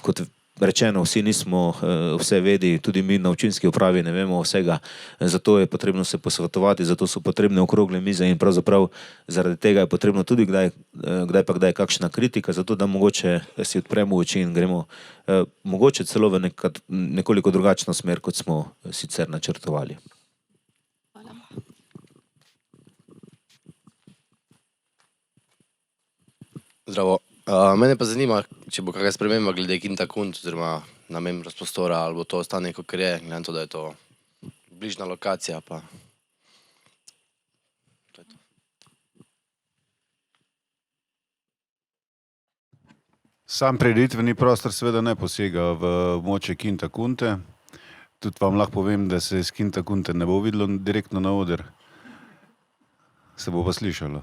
kot rečeno, vsi nismo vse vedi, tudi mi na občinski upravi ne vemo vsega, zato je potrebno se posvetovati, zato so potrebne okrogle mize in pravzaprav zaradi tega je potrebno tudi kdaj kakšna kritika, zato da mogoče si odpremo oči in gremo mogoče celo v nekoliko drugačno smer, kot smo sicer načrtovali.
Zdravo. Mene pa zanima, če bo kakšna sprememba glede Kinta Kunt oziroma namen prostora, ali bo to ostane, kakor je, glede na to, da je to bližnja lokacija. Pa.
Sam prireditveni prostor seveda ne posega v območje Kinta Kunte. Tudi vam lahko povem, da se iz Kinta Kunte ne bo videlo direktno na oder. Se bo pa slišalo.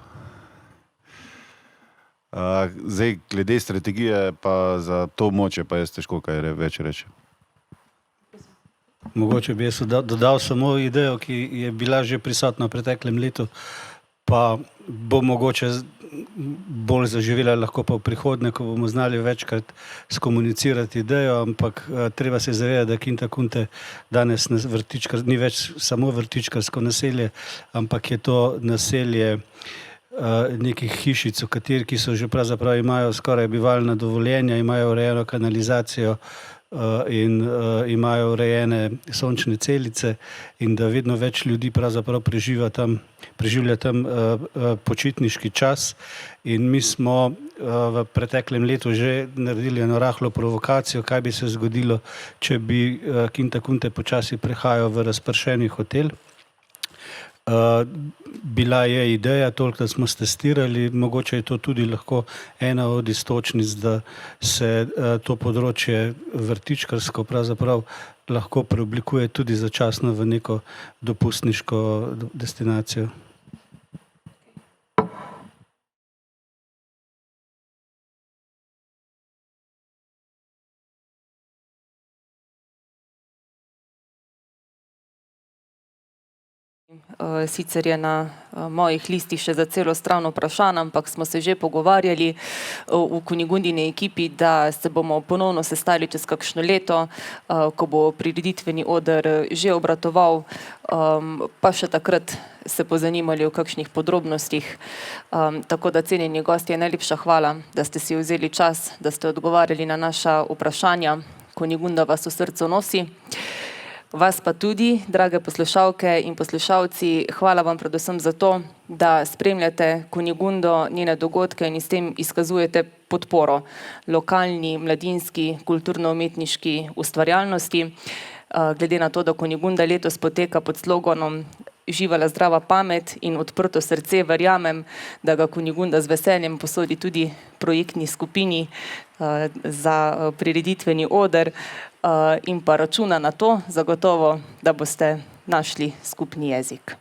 Zdaj, glede strategije pa za to območje pa jaz težko kaj več reči.
Mogoče bi jaz dodal samo idejo, ki je bila že prisotna v preteklem letu, pa bo mogoče bolj zaživela lahko pa v prihodnje, ko bomo znali večkrat skomunicirati idejo, ampak treba se zavedati, da Kinta Kunte danes ni več samo vrtičkarsko naselje, ampak je to naselje nekih hišic, ki so že pravzaprav imajo skoraj bivalna dovoljenja, imajo urejeno kanalizacijo in imajo urejene sončne celice in da vedno več ljudi pravzaprav preživlja tam počitniški čas. In mi smo v preteklem letu že naredili eno rahlo provokacijo, kaj bi se zgodilo, če bi Kinta Kunte počasi prehajal v razpršeni hotel. Bila je ideja, toliko da smo stestirali, mogoče je to tudi lahko ena od iztočnic, da se to področje vrtičkarsko pravzaprav lahko preoblikuje tudi začasno v neko dopustniško destinacijo.
Sicer je na mojih listih še za celo stran vprašanj, ampak smo se že pogovarjali v Kunigundini ekipi, da se bomo ponovno sestali čez kakšno leto, ko bo prireditveni oder že obratoval, pa še takrat se pozanimali o kakšnih podrobnostih. Tako da, cenjeni gostje, najlepša hvala, da ste si vzeli čas, da ste odgovarjali na naša vprašanja. Kunigunda vas v srcu nosi. Vas pa tudi, drage poslušalke in poslušalci, hvala vam predvsem za to, da spremljate Kunigundo, njene dogodke in s tem izkazujete podporo lokalni, mladinski, kulturno-umetniški ustvarjalnosti. Glede na to, da Kunigunda letos poteka pod sloganom Živala zdrava pamet in odprto srce, verjamem, da ga Kunigunda z veseljem posodi tudi projektni skupini za prireditveni oder in pa računa na to zagotovo, da boste našli skupni jezik.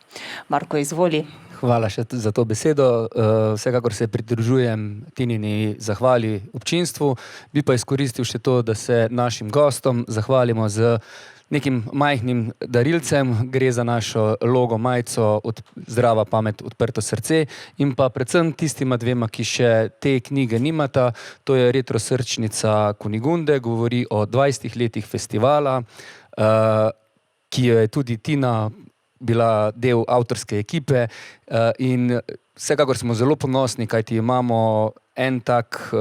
Marko, izvoli.
Hvala še za to besedo. Vsekakor se pridružujem Tinini zahvali občinstvu. Bi pa izkoristil še to, da se našim gostom zahvalimo z nekim majhnim darilcem. Gre za našo logo majico Zdrava pamet, odprto srce in pa predvsem tistima dvema, ki še te knjige nimata. To je retrosrčnica Kunigunde, govori o 20 letih festivala, ki jo je tudi Tina bila del avtorske ekipe in vsekakor smo zelo ponosni, kajti imamo en tak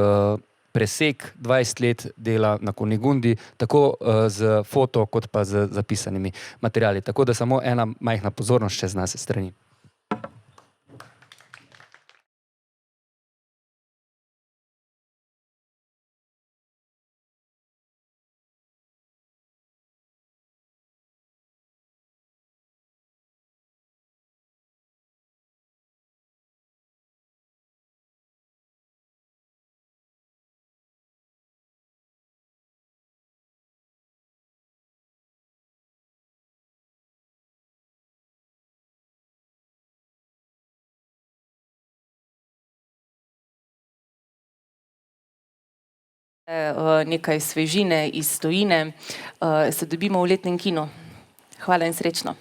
presek 20 let dela na Kunigundi, tako z foto kot pa z zapisanimi materiali. Tako da samo ena majhna pozornost še z naše strani.
Nekaj svežine iz tujine, se dobimo v letnem kinu. Hvala in srečno.